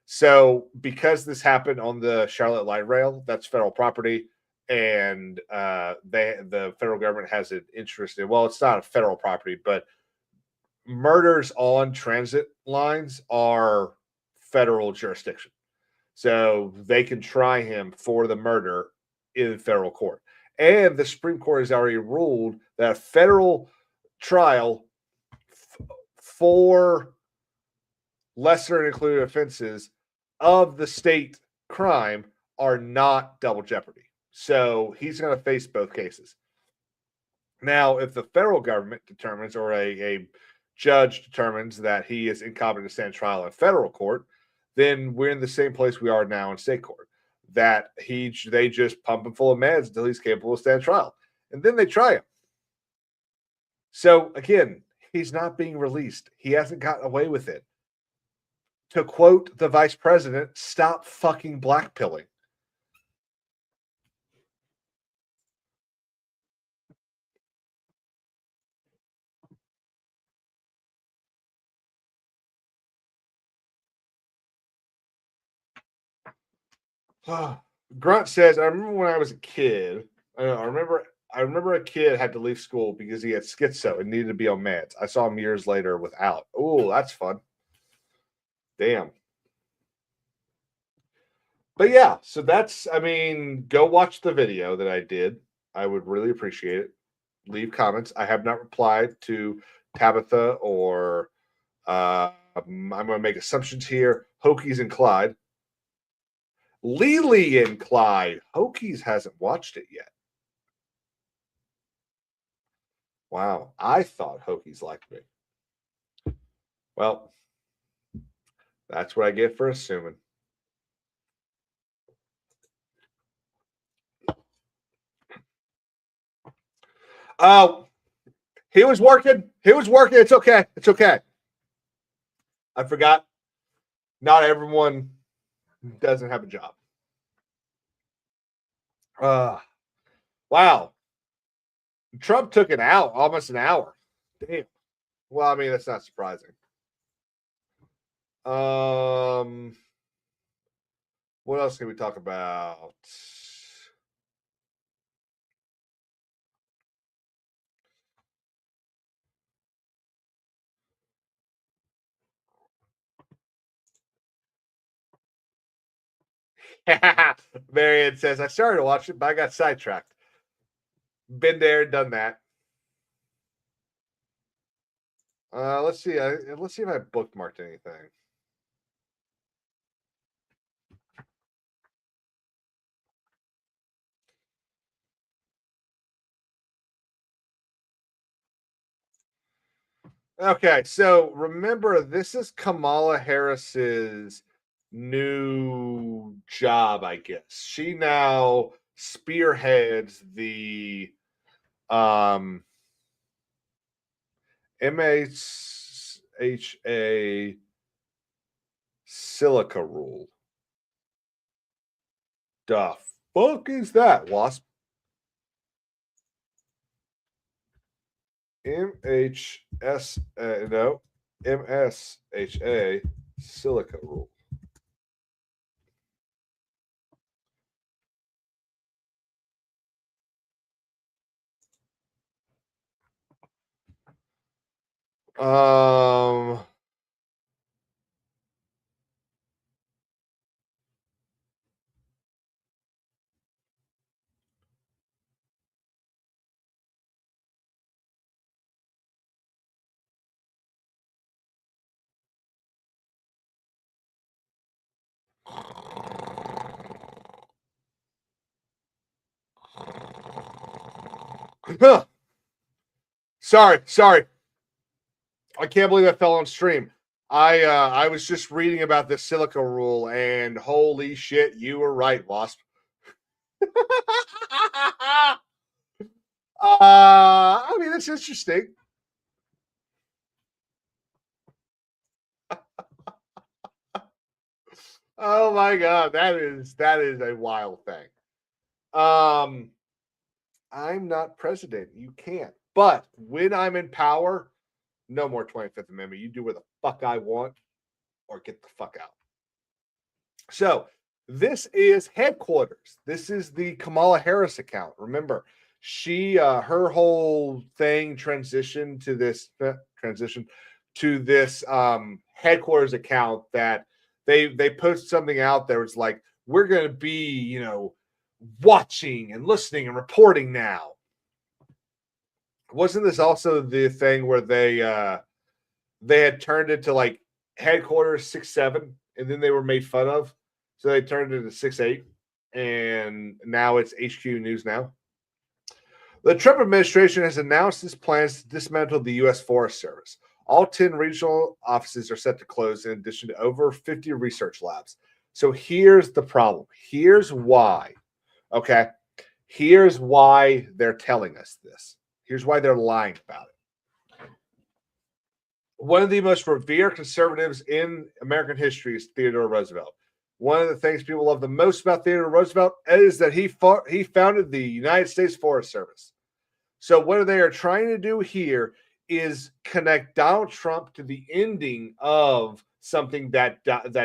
So because this happened on the Charlotte Light Rail, that's federal property. And the federal government has an interest in, well, it's not a federal property, but murders on transit lines are federal jurisdiction. So they can try him for the murder in federal court. And the Supreme Court has already ruled that a federal trial for lesser included offenses of the state crime are not double jeopardy. So he's going to face both cases. Now, if the federal government determines, or a judge determines that he is incompetent to stand trial in federal court, then we're in the same place we are now in state court. That they just pump him full of meds until he's capable of stand trial. And then they try him. So again, he's not being released. He hasn't gotten away with it. to quote the vice president, stop fucking blackpilling. Grunt says, I remember when I was a kid. I remember a kid had to leave school because he had schizo and needed to be on meds. I saw him years later without. Oh, that's fun. Damn. But yeah, so that's, I mean, go watch the video that I did. I would really appreciate it. Leave comments. I have not replied to Tabitha or I'm going to make assumptions here. Hokies and Clyde. Lily and Clyde. Hokies hasn't watched it yet. Wow. I thought Hokies liked me. Well, that's what I get for assuming. Oh, he was working. He was working. It's okay. It's okay. I forgot. Not everyone doesn't have a job. Wow. Trump took it out almost an hour. Damn. Well, I mean, that's not surprising. What else can we talk about? Marion says, I started to watch it, but I got sidetracked. Been there, done that. Let's see. Let's see if I bookmarked anything. Okay, so remember, this is Kamala Harris's new job, I guess. She now spearheads the MHA silica rule. The fuck is that, Wasp? MSHA silica rule. Sorry. I can't believe I fell on stream. I was just reading about the silica rule, and holy shit, you were right, Wasp. I mean, it's interesting. Oh my god, that is a wild thing. I'm not president. You can't. But when I'm in power, no more 25th Amendment. You do where the fuck I want or get the fuck out. So this is headquarters. This is the Kamala Harris account. Remember, she her whole thing transitioned to this headquarters account that they posted something out there. It's like, we're gonna be, watching and listening and reporting now. Wasn't this also the thing where they had turned it to like headquarters 6-7 and then they were made fun of, so they turned it to 6-8 and now it's HQ News Now. The Trump administration has announced its plans to dismantle the U.S. Forest Service. All 10 regional offices are set to close, in addition to over 50 research labs. So here's the problem. Here's why. Okay. Here's why they're telling us this. Here's why they're lying about it. One of the most revered conservatives in American history is Theodore Roosevelt. One of the things people love the most about Theodore Roosevelt is that he founded the United States Forest Service. So what they are trying to do here is connect Donald Trump to the ending of something that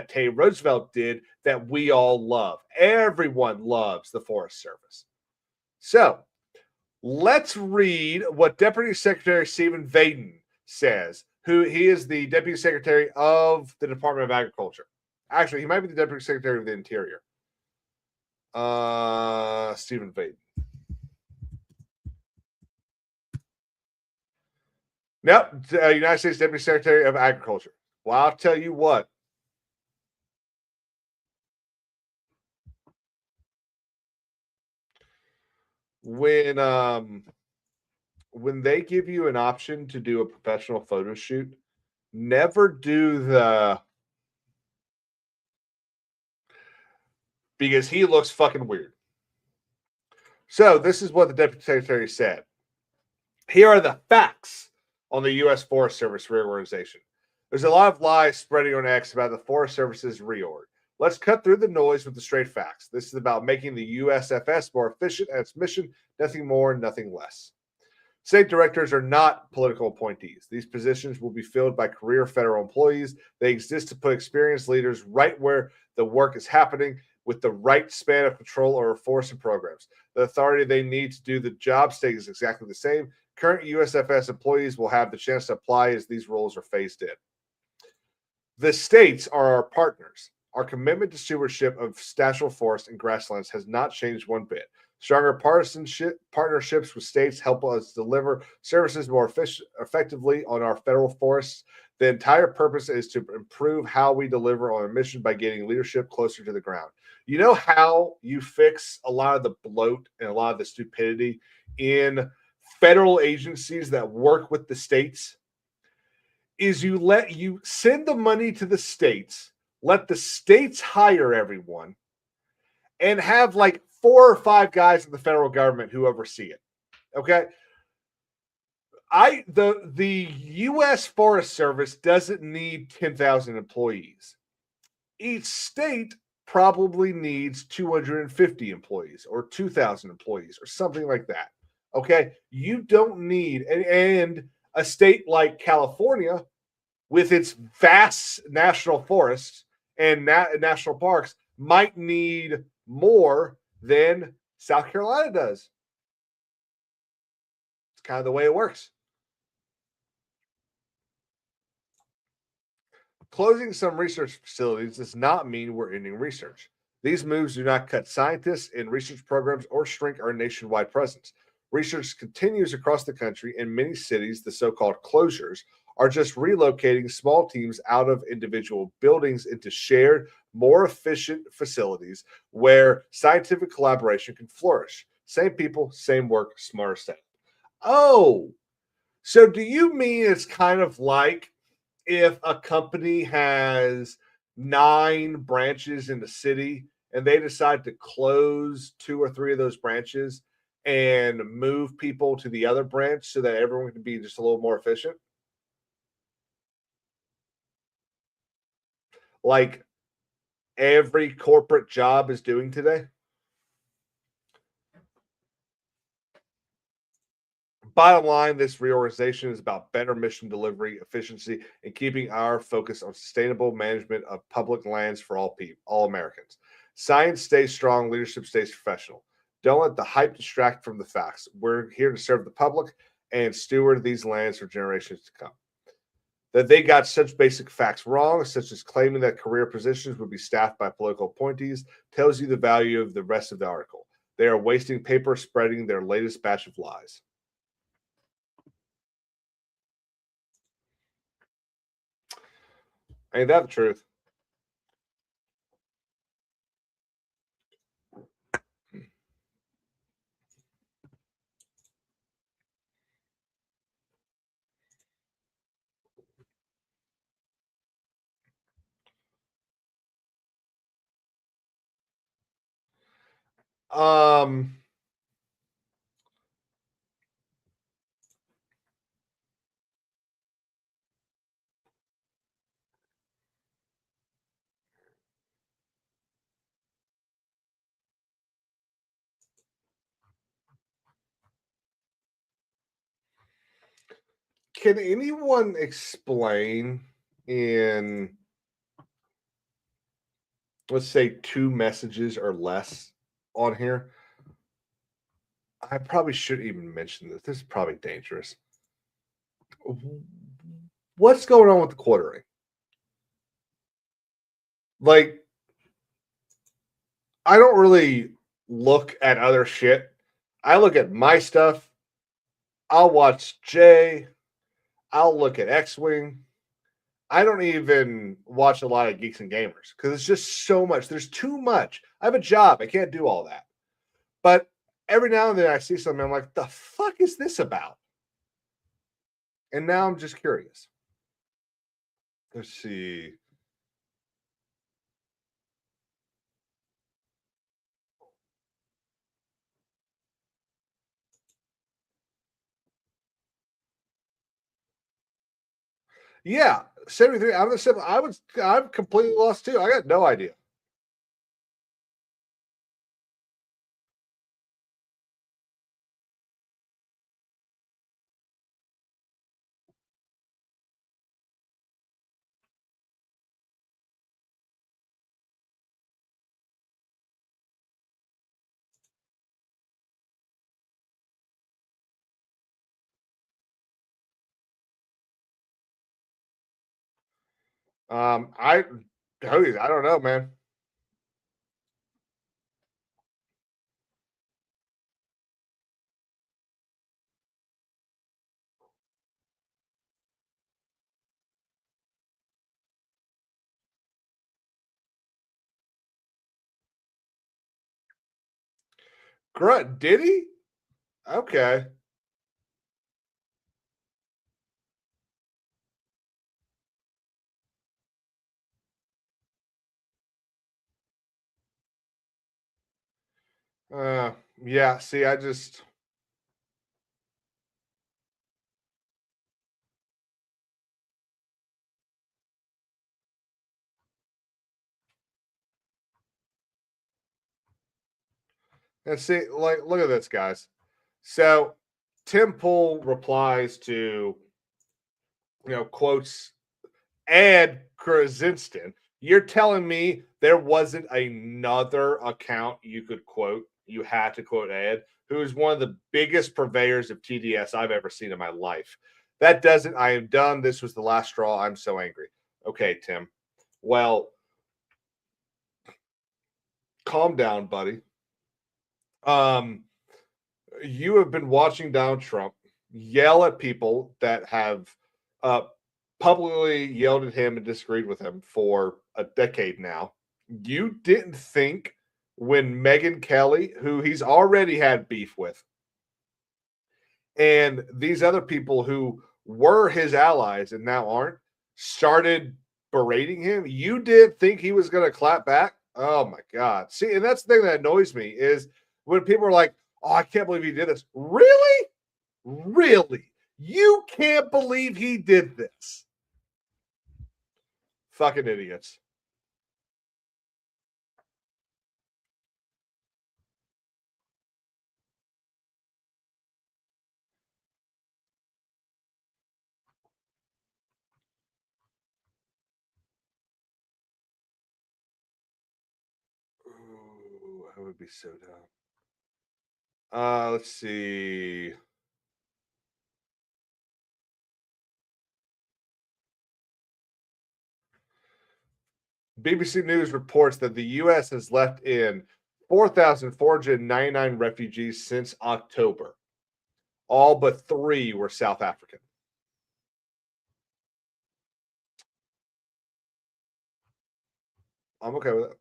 Teddy Roosevelt did that we all love. Everyone loves the Forest Service. So let's read what Deputy Secretary Stephen Vaden says, who he is the Deputy Secretary of the Department of Agriculture. Actually, he might be the Deputy Secretary of the Interior. Stephen Vaden. Nope, United States Deputy Secretary of Agriculture. Well, I'll tell you what. When they give you an option to do a professional photo shoot, never do because he looks fucking weird. So this is what the Deputy Secretary said. Here are the facts on the U.S. Forest Service reorganization. There's a lot of lies spreading on X about the Forest Service's reorg. Let's cut through the noise with the straight facts. This is about making the USFS more efficient at its mission, nothing more, nothing less. State directors are not political appointees. These positions will be filled by career federal employees. They exist to put experienced leaders right where the work is happening with the right span of control over force and programs. The authority they need to do the job stays exactly the same. Current USFS employees will have the chance to apply as these roles are phased in. The states are our partners. Our commitment to stewardship of national forests and grasslands has not changed one bit. Stronger partnerships with states help us deliver services more effectively on our federal forests. The entire purpose is to improve how we deliver on our mission by getting leadership closer to the ground. You know how you fix a lot of the bloat and a lot of the stupidity in federal agencies that work with the states? Is you send the money to the states, let the states hire everyone, and have like 4 or 5 guys in the federal government who oversee it. Okay. The US Forest Service doesn't need 10,000 employees. Each state probably needs 250 employees or 2,000 employees or something like that. Okay. You don't need, and a state like California, with its vast national forests and national parks, might need more than South Carolina does. It's kind of the way it works. Closing some research facilities does not mean we're ending research. These moves do not cut scientists and research programs or shrink our nationwide presence. Research continues across the country. In many cities, the so called closures are just relocating small teams out of individual buildings into shared, more efficient facilities where scientific collaboration can flourish. Same people, same work, smarter set. Oh, so do you mean it's kind of like if a company has 9 branches in the city and they decide to close 2 or 3 of those branches and move people to the other branch so that everyone can be just a little more efficient? Like every corporate job is doing today? Bottom line, this reorganization is about better mission delivery, efficiency, and keeping our focus on sustainable management of public lands for all people, all Americans. Science stays strong, leadership stays professional. Don't let the hype distract from the facts. We're here to serve the public and steward these lands for generations to come. That they got such basic facts wrong, such as claiming that career positions would be staffed by political appointees, tells you the value of the rest of the article. They are wasting paper spreading their latest batch of lies. Ain't that the truth? Um, Can anyone explain in, let's say, 2 messages or less on here? I probably shouldn't even mention this. This is probably dangerous. What's going on with the quartering? Like, I don't really look at other shit. I look at my stuff. I'll watch Jay. I'll look at X Wing. I don't even watch a lot of Geeks and Gamers because it's just so much. There's too much. I have a job. I can't do all that. But every now and then I see something. I'm like, the fuck is this about? And now I'm just curious. Let's see. Yeah, 73. I'm the same. I'm completely lost too. I got no idea. I don't know, man. Grunt, did he? Okay. Uh yeah, see, I just let's see, like, look at this, guys. So Tim Pool replies to, quotes and Krasinski. You're telling me there wasn't another account you could quote? You had to quote Ed, who is one of the biggest purveyors of TDS I've ever seen in my life. That doesn't, I am done. This was the last straw. I'm so angry. Okay, Tim. Well, calm down, buddy. Um, you have been watching Donald Trump yell at people that have uh, publicly yelled at him and disagreed with him for a decade now. You didn't think when Megyn Kelly, who he's already had beef with, and these other people who were his allies and now aren't, started berating him, you did think he was going to clap back? Oh my God. See, and that's the thing that annoys me is when people are like, oh, I can't believe he did this. Really? Really? You can't believe he did this? Fucking idiots. Ooh, I would be so dumb. Let's see. BBC News reports that the U.S. has left in 4,499 refugees since October. All but 3 were South African. I'm okay with it.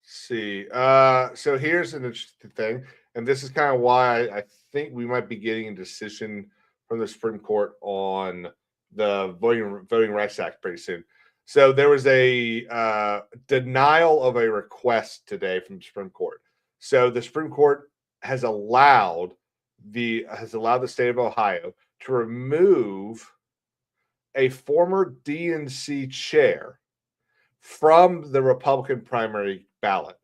See, so here's an interesting thing, and this is kind of why I think we might be getting a decision from the Supreme Court on the Voting Rights Act pretty soon. So there was a denial of a request today from the Supreme Court. So the Supreme Court has allowed the state of Ohio to remove a former DNC chair from the Republican primary ballot.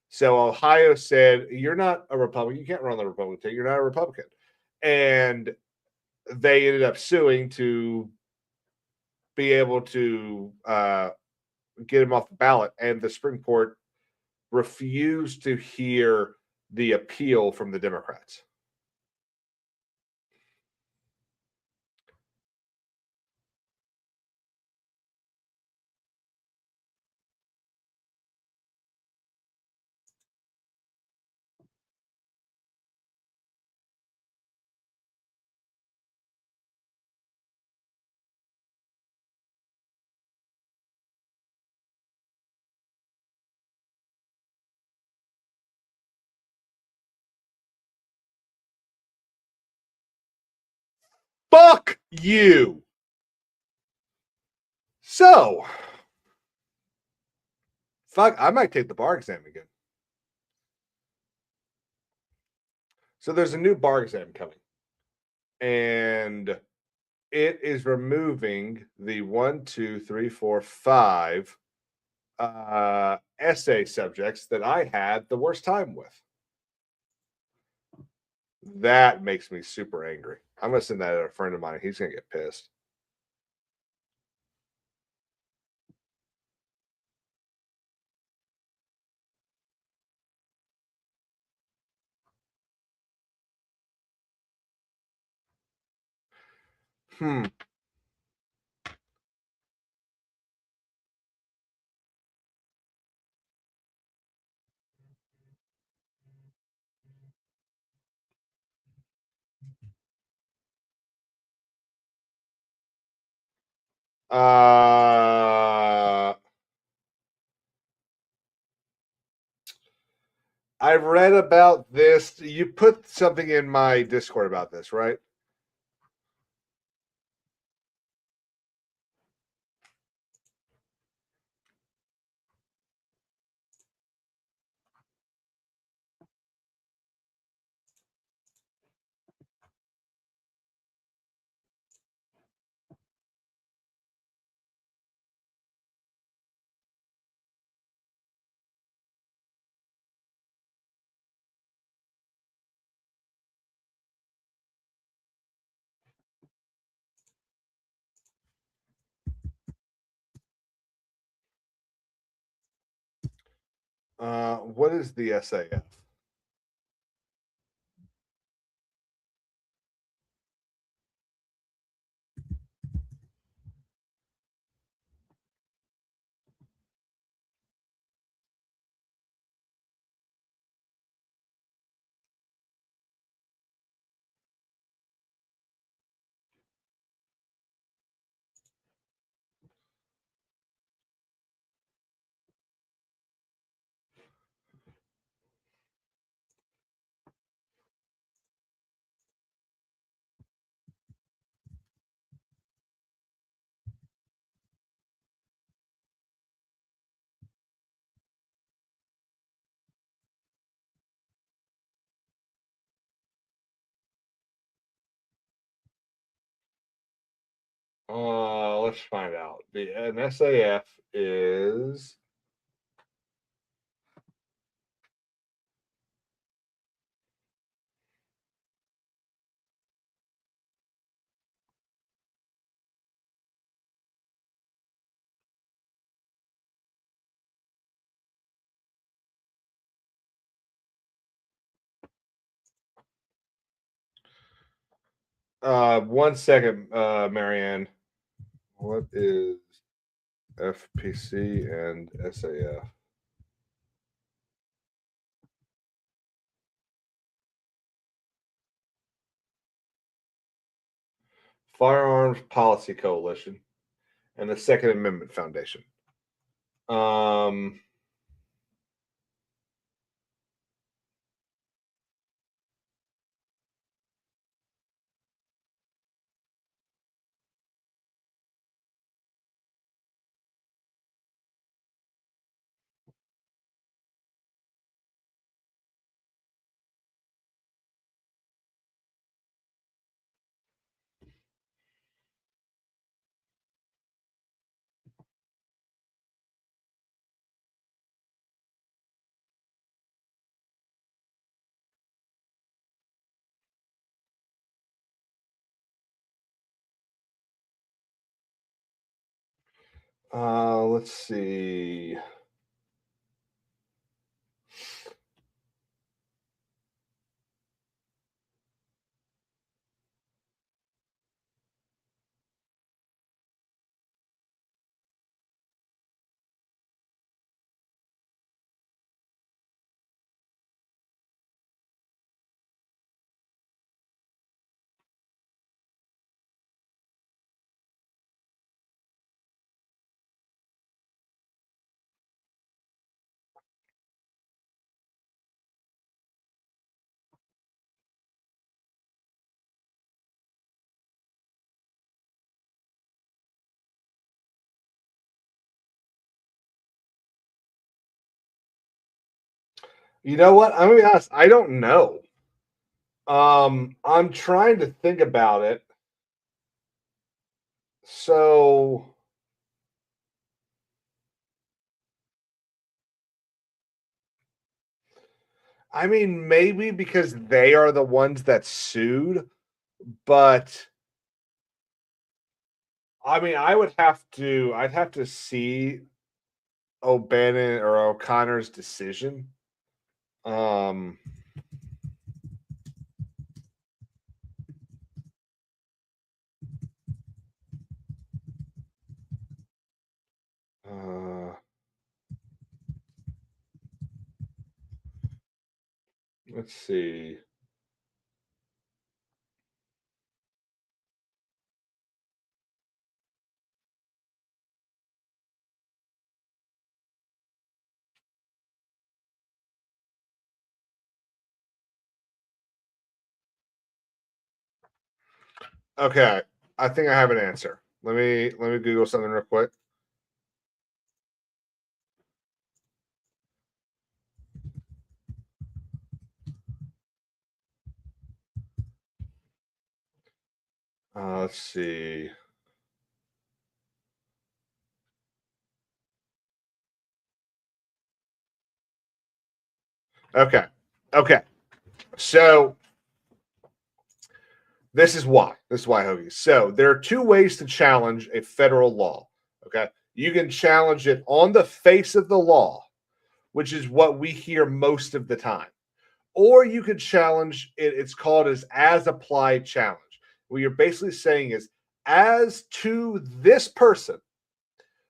So Ohio said, "You're not a Republican. You can't run the Republican ticket. You're not a Republican," and they ended up suing to be able to get him off the ballot. And the Supreme Court refused to hear the appeal from the Democrats. Fuck you. So, fuck, I might take the bar exam again. So there's a new bar exam coming, and it is removing the 1, 2, 3, 4, 5 essay subjects that I had the worst time with. That makes me super angry. I'm gonna send that to a friend of mine. He's gonna get pissed. Hmm. Uh, I read about this. You put something in my Discord about this, right? What is the SAF? Let's find out. An SAF is one second, Marianne. What is FPC and SAF? Firearms Policy Coalition and the Second Amendment Foundation. Um, Let's see. You know what? I'm gonna be honest. I don't know. I'm trying to think about it. So, I mean, maybe because they are the ones that sued, but I mean, I'd have to see O'Bannon or O'Connor's decision. Um, uh, let's see. Okay, I think I have an answer. Let me Google something real quick. Let's see. Okay, okay. So this is why. This is why, Hoagie. So there are two ways to challenge a federal law. Okay, you can challenge it on the face of the law, which is what we hear most of the time, or you could challenge it. It's called as applied challenge. What you're basically saying is, as to this person,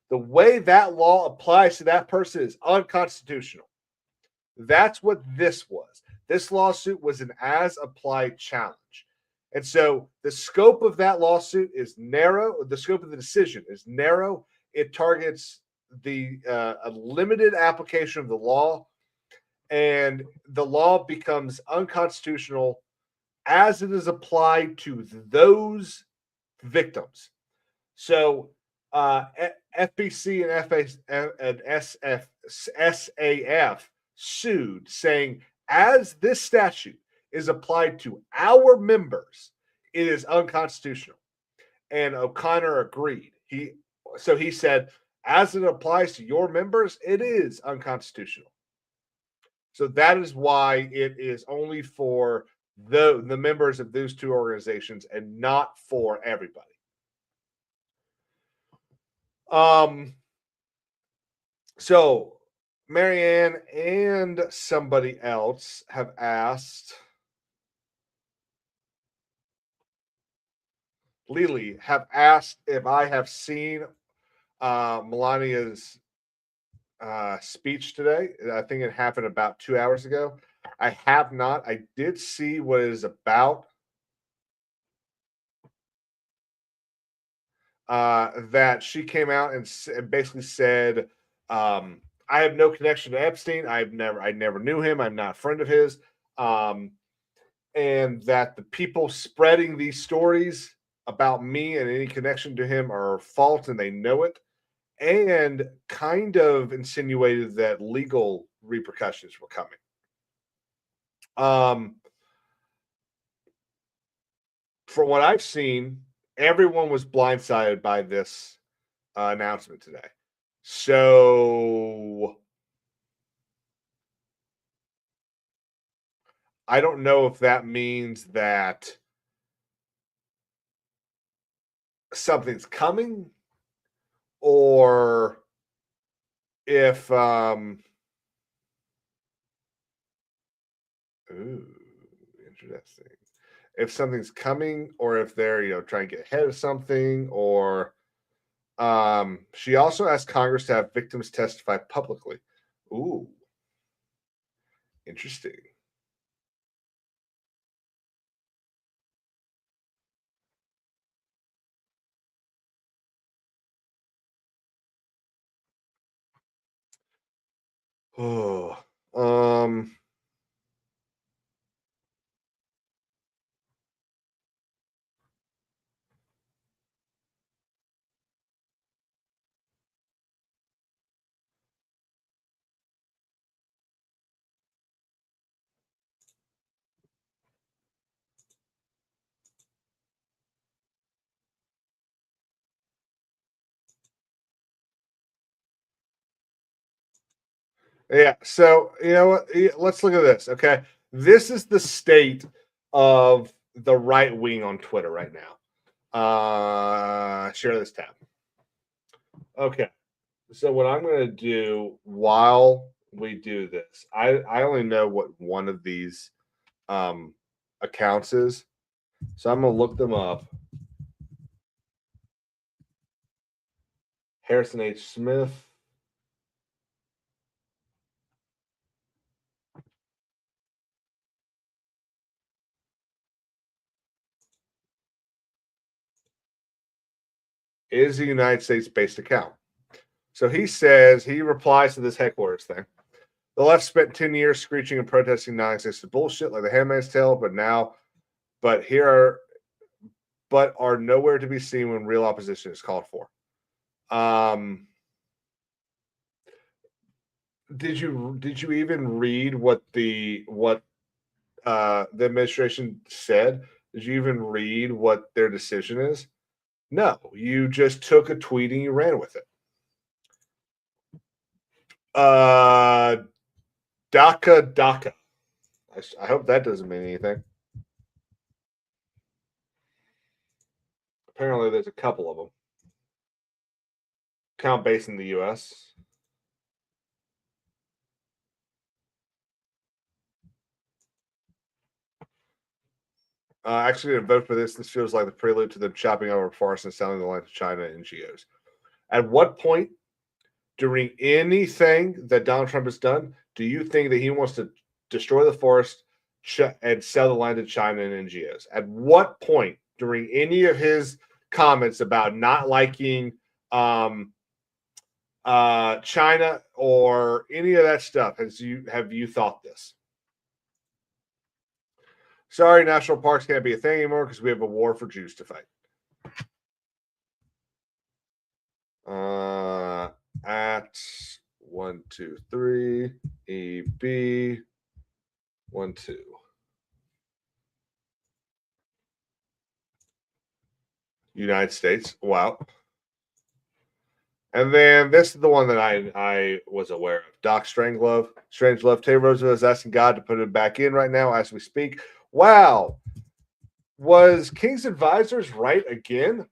the way that law applies to that person is unconstitutional. That's what this was. This lawsuit was an as applied challenge. And so the scope of that lawsuit is narrow. The scope of the decision is narrow. It targets the a limited application of the law, and the law becomes unconstitutional as it is applied to those victims. So FBC and SAF sued, saying, as this statute is applied to our members, it is unconstitutional. And O'Connor agreed. He said, as it applies to your members, it is unconstitutional. So that is why it is only for the members of those two organizations and not for everybody. So Marianne and somebody else have asked, Lily have asked if I have seen Melania's speech today. I think it happened about 2 hours ago. I have not. I did see what it is about. That she came out and basically said, "I have no connection to Epstein. I never knew him. I'm not a friend of his." And that the people spreading these stories about me and any connection to him are false, and they know it, and kind of insinuated that legal repercussions were coming. Um, from what I've seen, everyone was blindsided by this announcement today. So I don't know if that means that something's coming, or if ooh, interesting. If something's coming, or if they're trying to get ahead of something, or she also asked Congress to have victims testify publicly. Ooh, interesting. Oh, yeah. So you know what? Let's look at this. Okay, this is the state of the right wing on Twitter right now. Share this tab. Okay. So what I'm going to do while we do this, I only know what one of these um, accounts is, so I'm going to look them up. Harrison H. Smith. Is a United States based account. So he says, he replies to this headquarters thing. The left spent 10 years screeching and protesting non-existent bullshit like the Handmaid's Tale, but here are, but are nowhere to be seen when real opposition is called for. Did you even read what the administration said? Did you even read what their decision is? No, you just took a tweet and you ran with it. Uh, DACA. I hope that doesn't mean anything. Apparently, there's a couple of them. Count based in the U.S. Actually, going to vote for this. This feels like the prelude to them chopping over forests and selling the land to China and NGOs. At what point during anything that Donald Trump has done do you think that he wants to destroy the forest and sell the land to China and NGOs? At what point during any of his comments about not liking China or any of that stuff have you thought this? Sorry, national parks can't be a thing anymore because we have a war for Jews to fight. At 123 EB 12. United States. Wow. And then this is the one that I was aware of. Doc Strangelove. Strangelove. Teddy Roosevelt is asking God to put it back in right now as we speak. Wow. Was King's Advisors right again?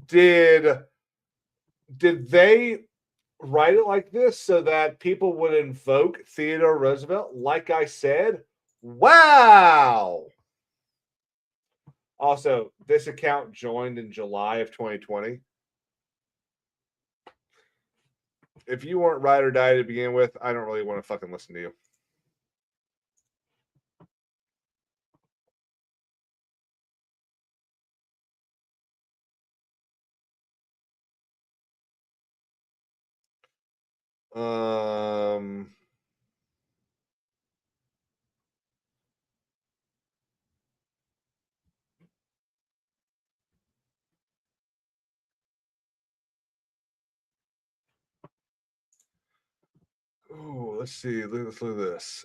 Did they write it like this so that people would invoke Theodore Roosevelt? Like I said, wow. Also, this account joined in July of 2020. If you weren't ride or die to begin with, I don't really want to fucking listen to you. Um, oh, let's see. Let's look at this.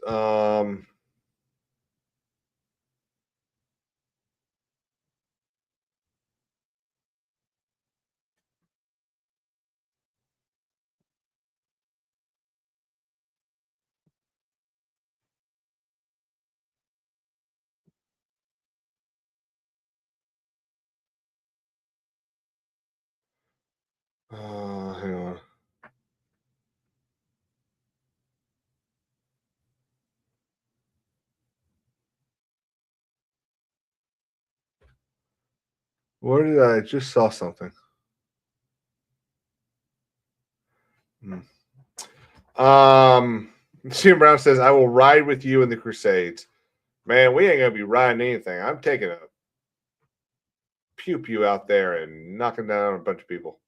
Hang on. Where did I just saw something? Jim Brown says, "I will ride with you in the Crusades." Man, we ain't gonna be riding anything. I'm taking a pew pew out there and knocking down a bunch of people.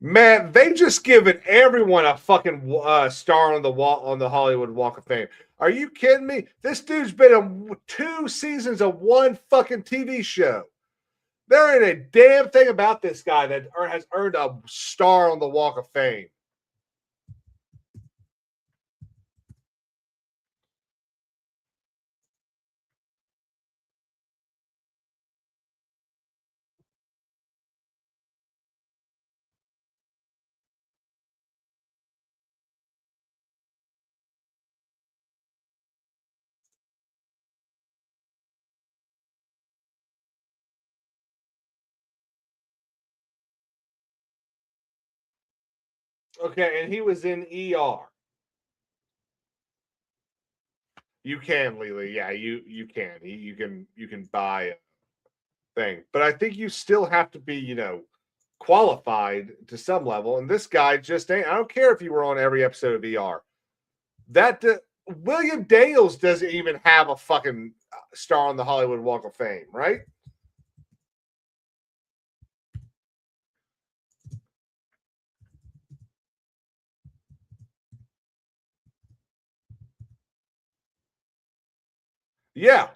Man, they just given everyone a fucking star on the wall on the Hollywood Walk of Fame. Are you kidding me? This dude's been in 2 seasons of one fucking TV show. There ain't a damn thing about this guy that has earned a star on the Walk of Fame. Okay, and he was in ER. You can, Lily. Yeah, you can. You can buy a thing, but I think you still have to be, qualified to some level. And this guy just ain't. I don't care if you were on every episode of ER. That William Daniels doesn't even have a fucking star on the Hollywood Walk of Fame, right? Yeah,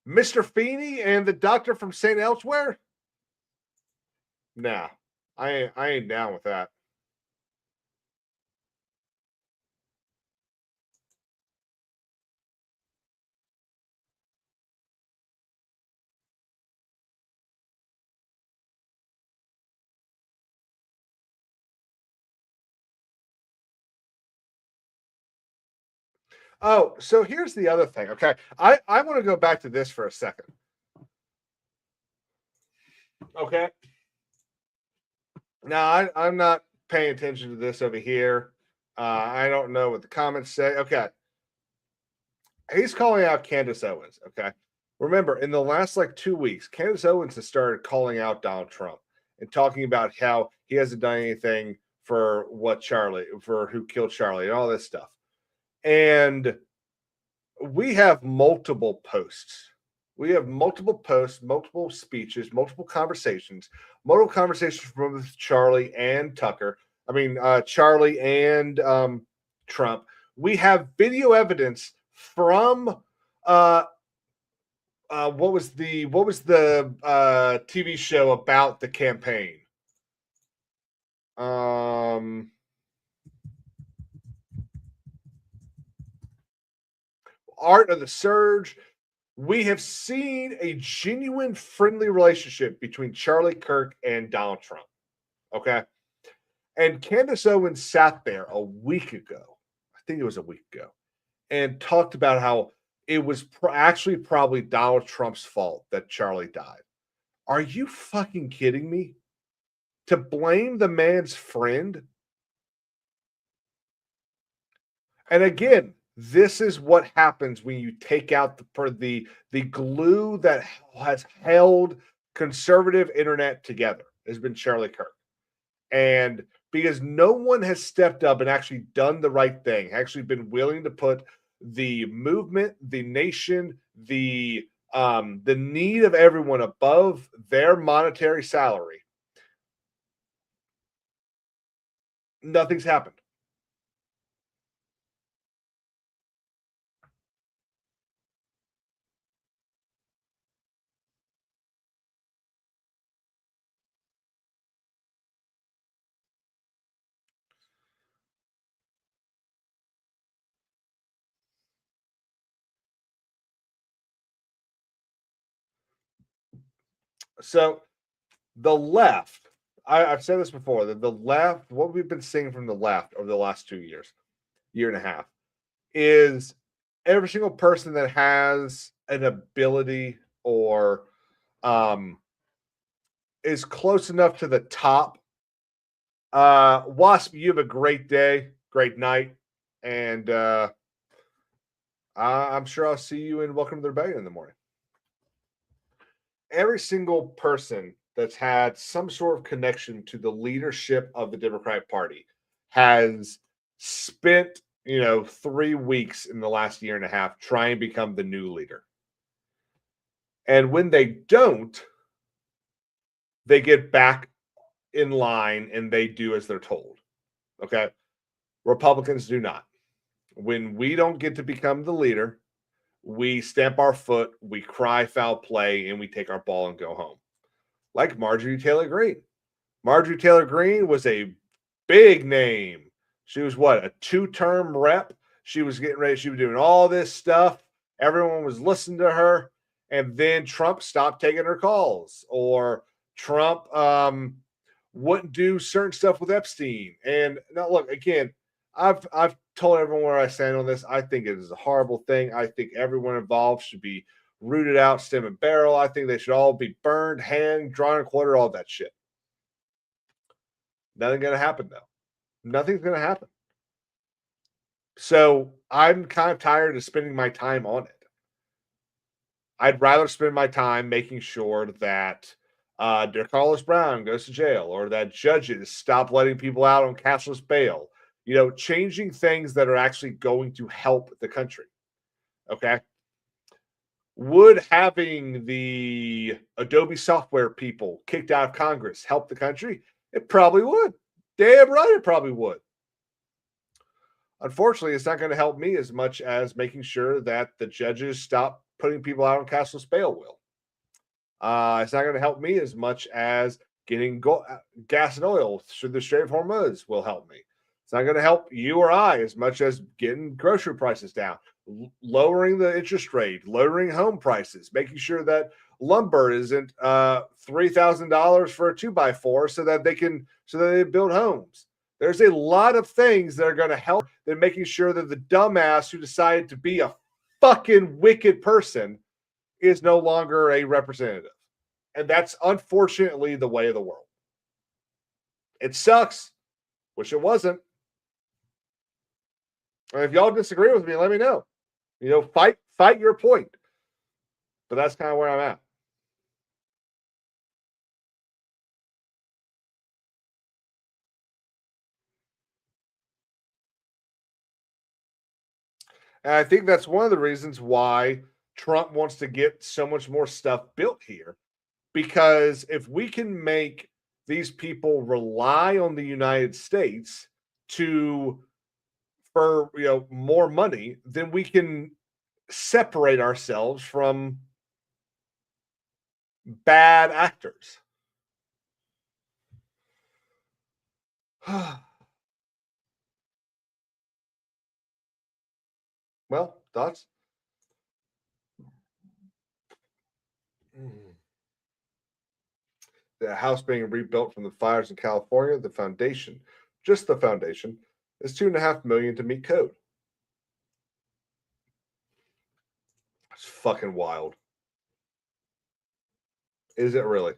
Mr. Feeney and the Doctor from St. Elsewhere. Nah, I ain't down with that. Oh, so here's the other thing. Okay, I want to go back to this for a second. Okay, now I'm not paying attention to this over here. I don't know what the comments say. Okay, he's calling out Candace Owens. Okay, remember in the last like 2 weeks, Candace Owens has started calling out Donald Trump and talking about how he hasn't done anything for who killed Charlie, and all this stuff. And we have multiple posts. We have multiple posts, multiple speeches, multiple conversations from Charlie and Tucker. I mean, Charlie and Trump. We have video evidence from uh, what was the TV show about the campaign? Art of the Surge. We have seen a genuine friendly relationship between Charlie Kirk and Donald Trump. Okay. And Candace Owens sat there a week ago, I think it was a week ago, and talked about how it was actually probably Donald Trump's fault that Charlie died. Are you fucking kidding me? To blame the man's friend? And again, this is what happens when you take out the glue that has held conservative internet together has been Charlie Kirk. And because no one has stepped up and actually done the right thing, actually been willing to put the movement, the nation, the need of everyone above their monetary salary, nothing's happened. So the left, I've said this before, that the left, what we've been seeing from the left over the last 2 years, year and a half, is every single person that has an ability or um, is close enough to the top. Wasp, you have a great day, great night, and I'm sure I'll see you in Welcome to the Rebellion in the morning. Every single person that's had some sort of connection to the leadership of the Democratic Party has spent, 3 weeks in the last year and a half trying to become the new leader. And when they don't, they get back in line and they do as they're told. Okay. Republicans do not. When we don't get to become the leader, we stamp our foot, we cry foul play, and we take our ball and go home. Like Marjorie Taylor Greene. Marjorie Taylor Greene was a big name. She was what, a 2-term rep? She was getting ready. She was doing all this stuff. Everyone was listening to her. And then Trump stopped taking her calls, or Trump wouldn't do certain stuff with Epstein. And now, look, again, I've told everyone where I stand on this. I think it is a horrible thing. I think everyone involved should be rooted out, stem and barrel. I think they should all be burned, hanged, drawn and quartered, all that shit. Nothing going to happen, though. Nothing's going to happen. So I'm kind of tired of spending my time on it. I'd rather spend my time making sure that Carlos Brown goes to jail, or that judges stop letting people out on cashless bail. Changing things that are actually going to help the country. Okay. Would having the Adobe software people kicked out of Congress help the country? It probably would. Damn right, it probably would. Unfortunately, it's not going to help me as much as making sure that the judges stop putting people out on cashless bail will. It's not going to help me as much as getting gas and oil through the Strait of Hormuz will help me. It's not going to help you or I as much as getting grocery prices down, lowering the interest rate, lowering home prices, making sure that lumber isn't $3,000 for a 2x4 so that they build homes. There's a lot of things that are going to help than making sure that the dumbass who decided to be a fucking wicked person is no longer a representative. And that's unfortunately the way of the world. It sucks. Wish it wasn't. And if y'all disagree with me, let me know. Fight your point. But that's kind of where I'm at. And I think that's one of the reasons why Trump wants to get so much more stuff built here. Because if we can make these people rely on the United States for more money, then we can separate ourselves from bad actors. Well, thoughts? The house being rebuilt from the fires in California, the foundation, just the foundation, is $2.5 million to meet code. It's fucking wild. Is it really?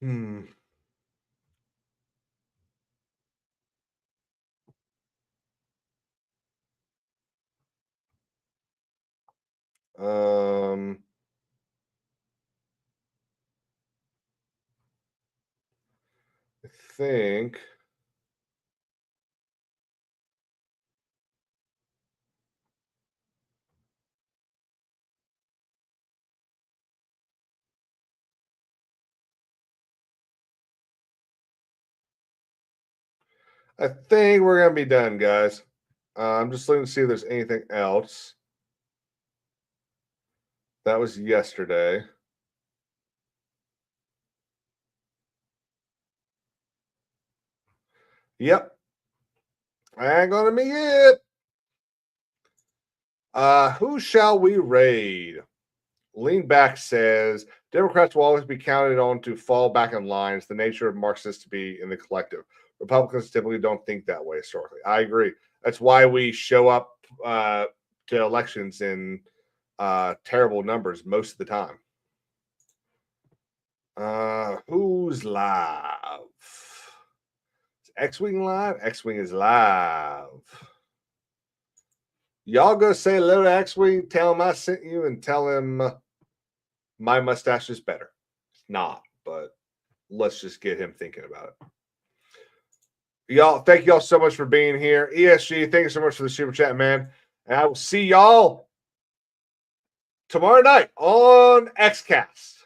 Hmm. Um. I think. I think we're gonna be done, guys. I'm just looking to see if there's anything else. That was yesterday. Yep. Ain't gonna be it. Who shall we raid? Lean Back says Democrats will always be counted on to fall back in line. It's the nature of Marxists to be in the collective. Republicans typically don't think that way historically. I agree. That's why we show up to elections in terrible numbers most of the time. Who's live? Is X-Wing live? X-Wing is live. Y'all go say hello to X-Wing, tell him I sent you, and tell him my mustache is better. It's not, but let's just get him thinking about it. Y'all, thank y'all so much for being here. ESG, thank you so much for the super chat, man. And I will see y'all tomorrow night on XCast.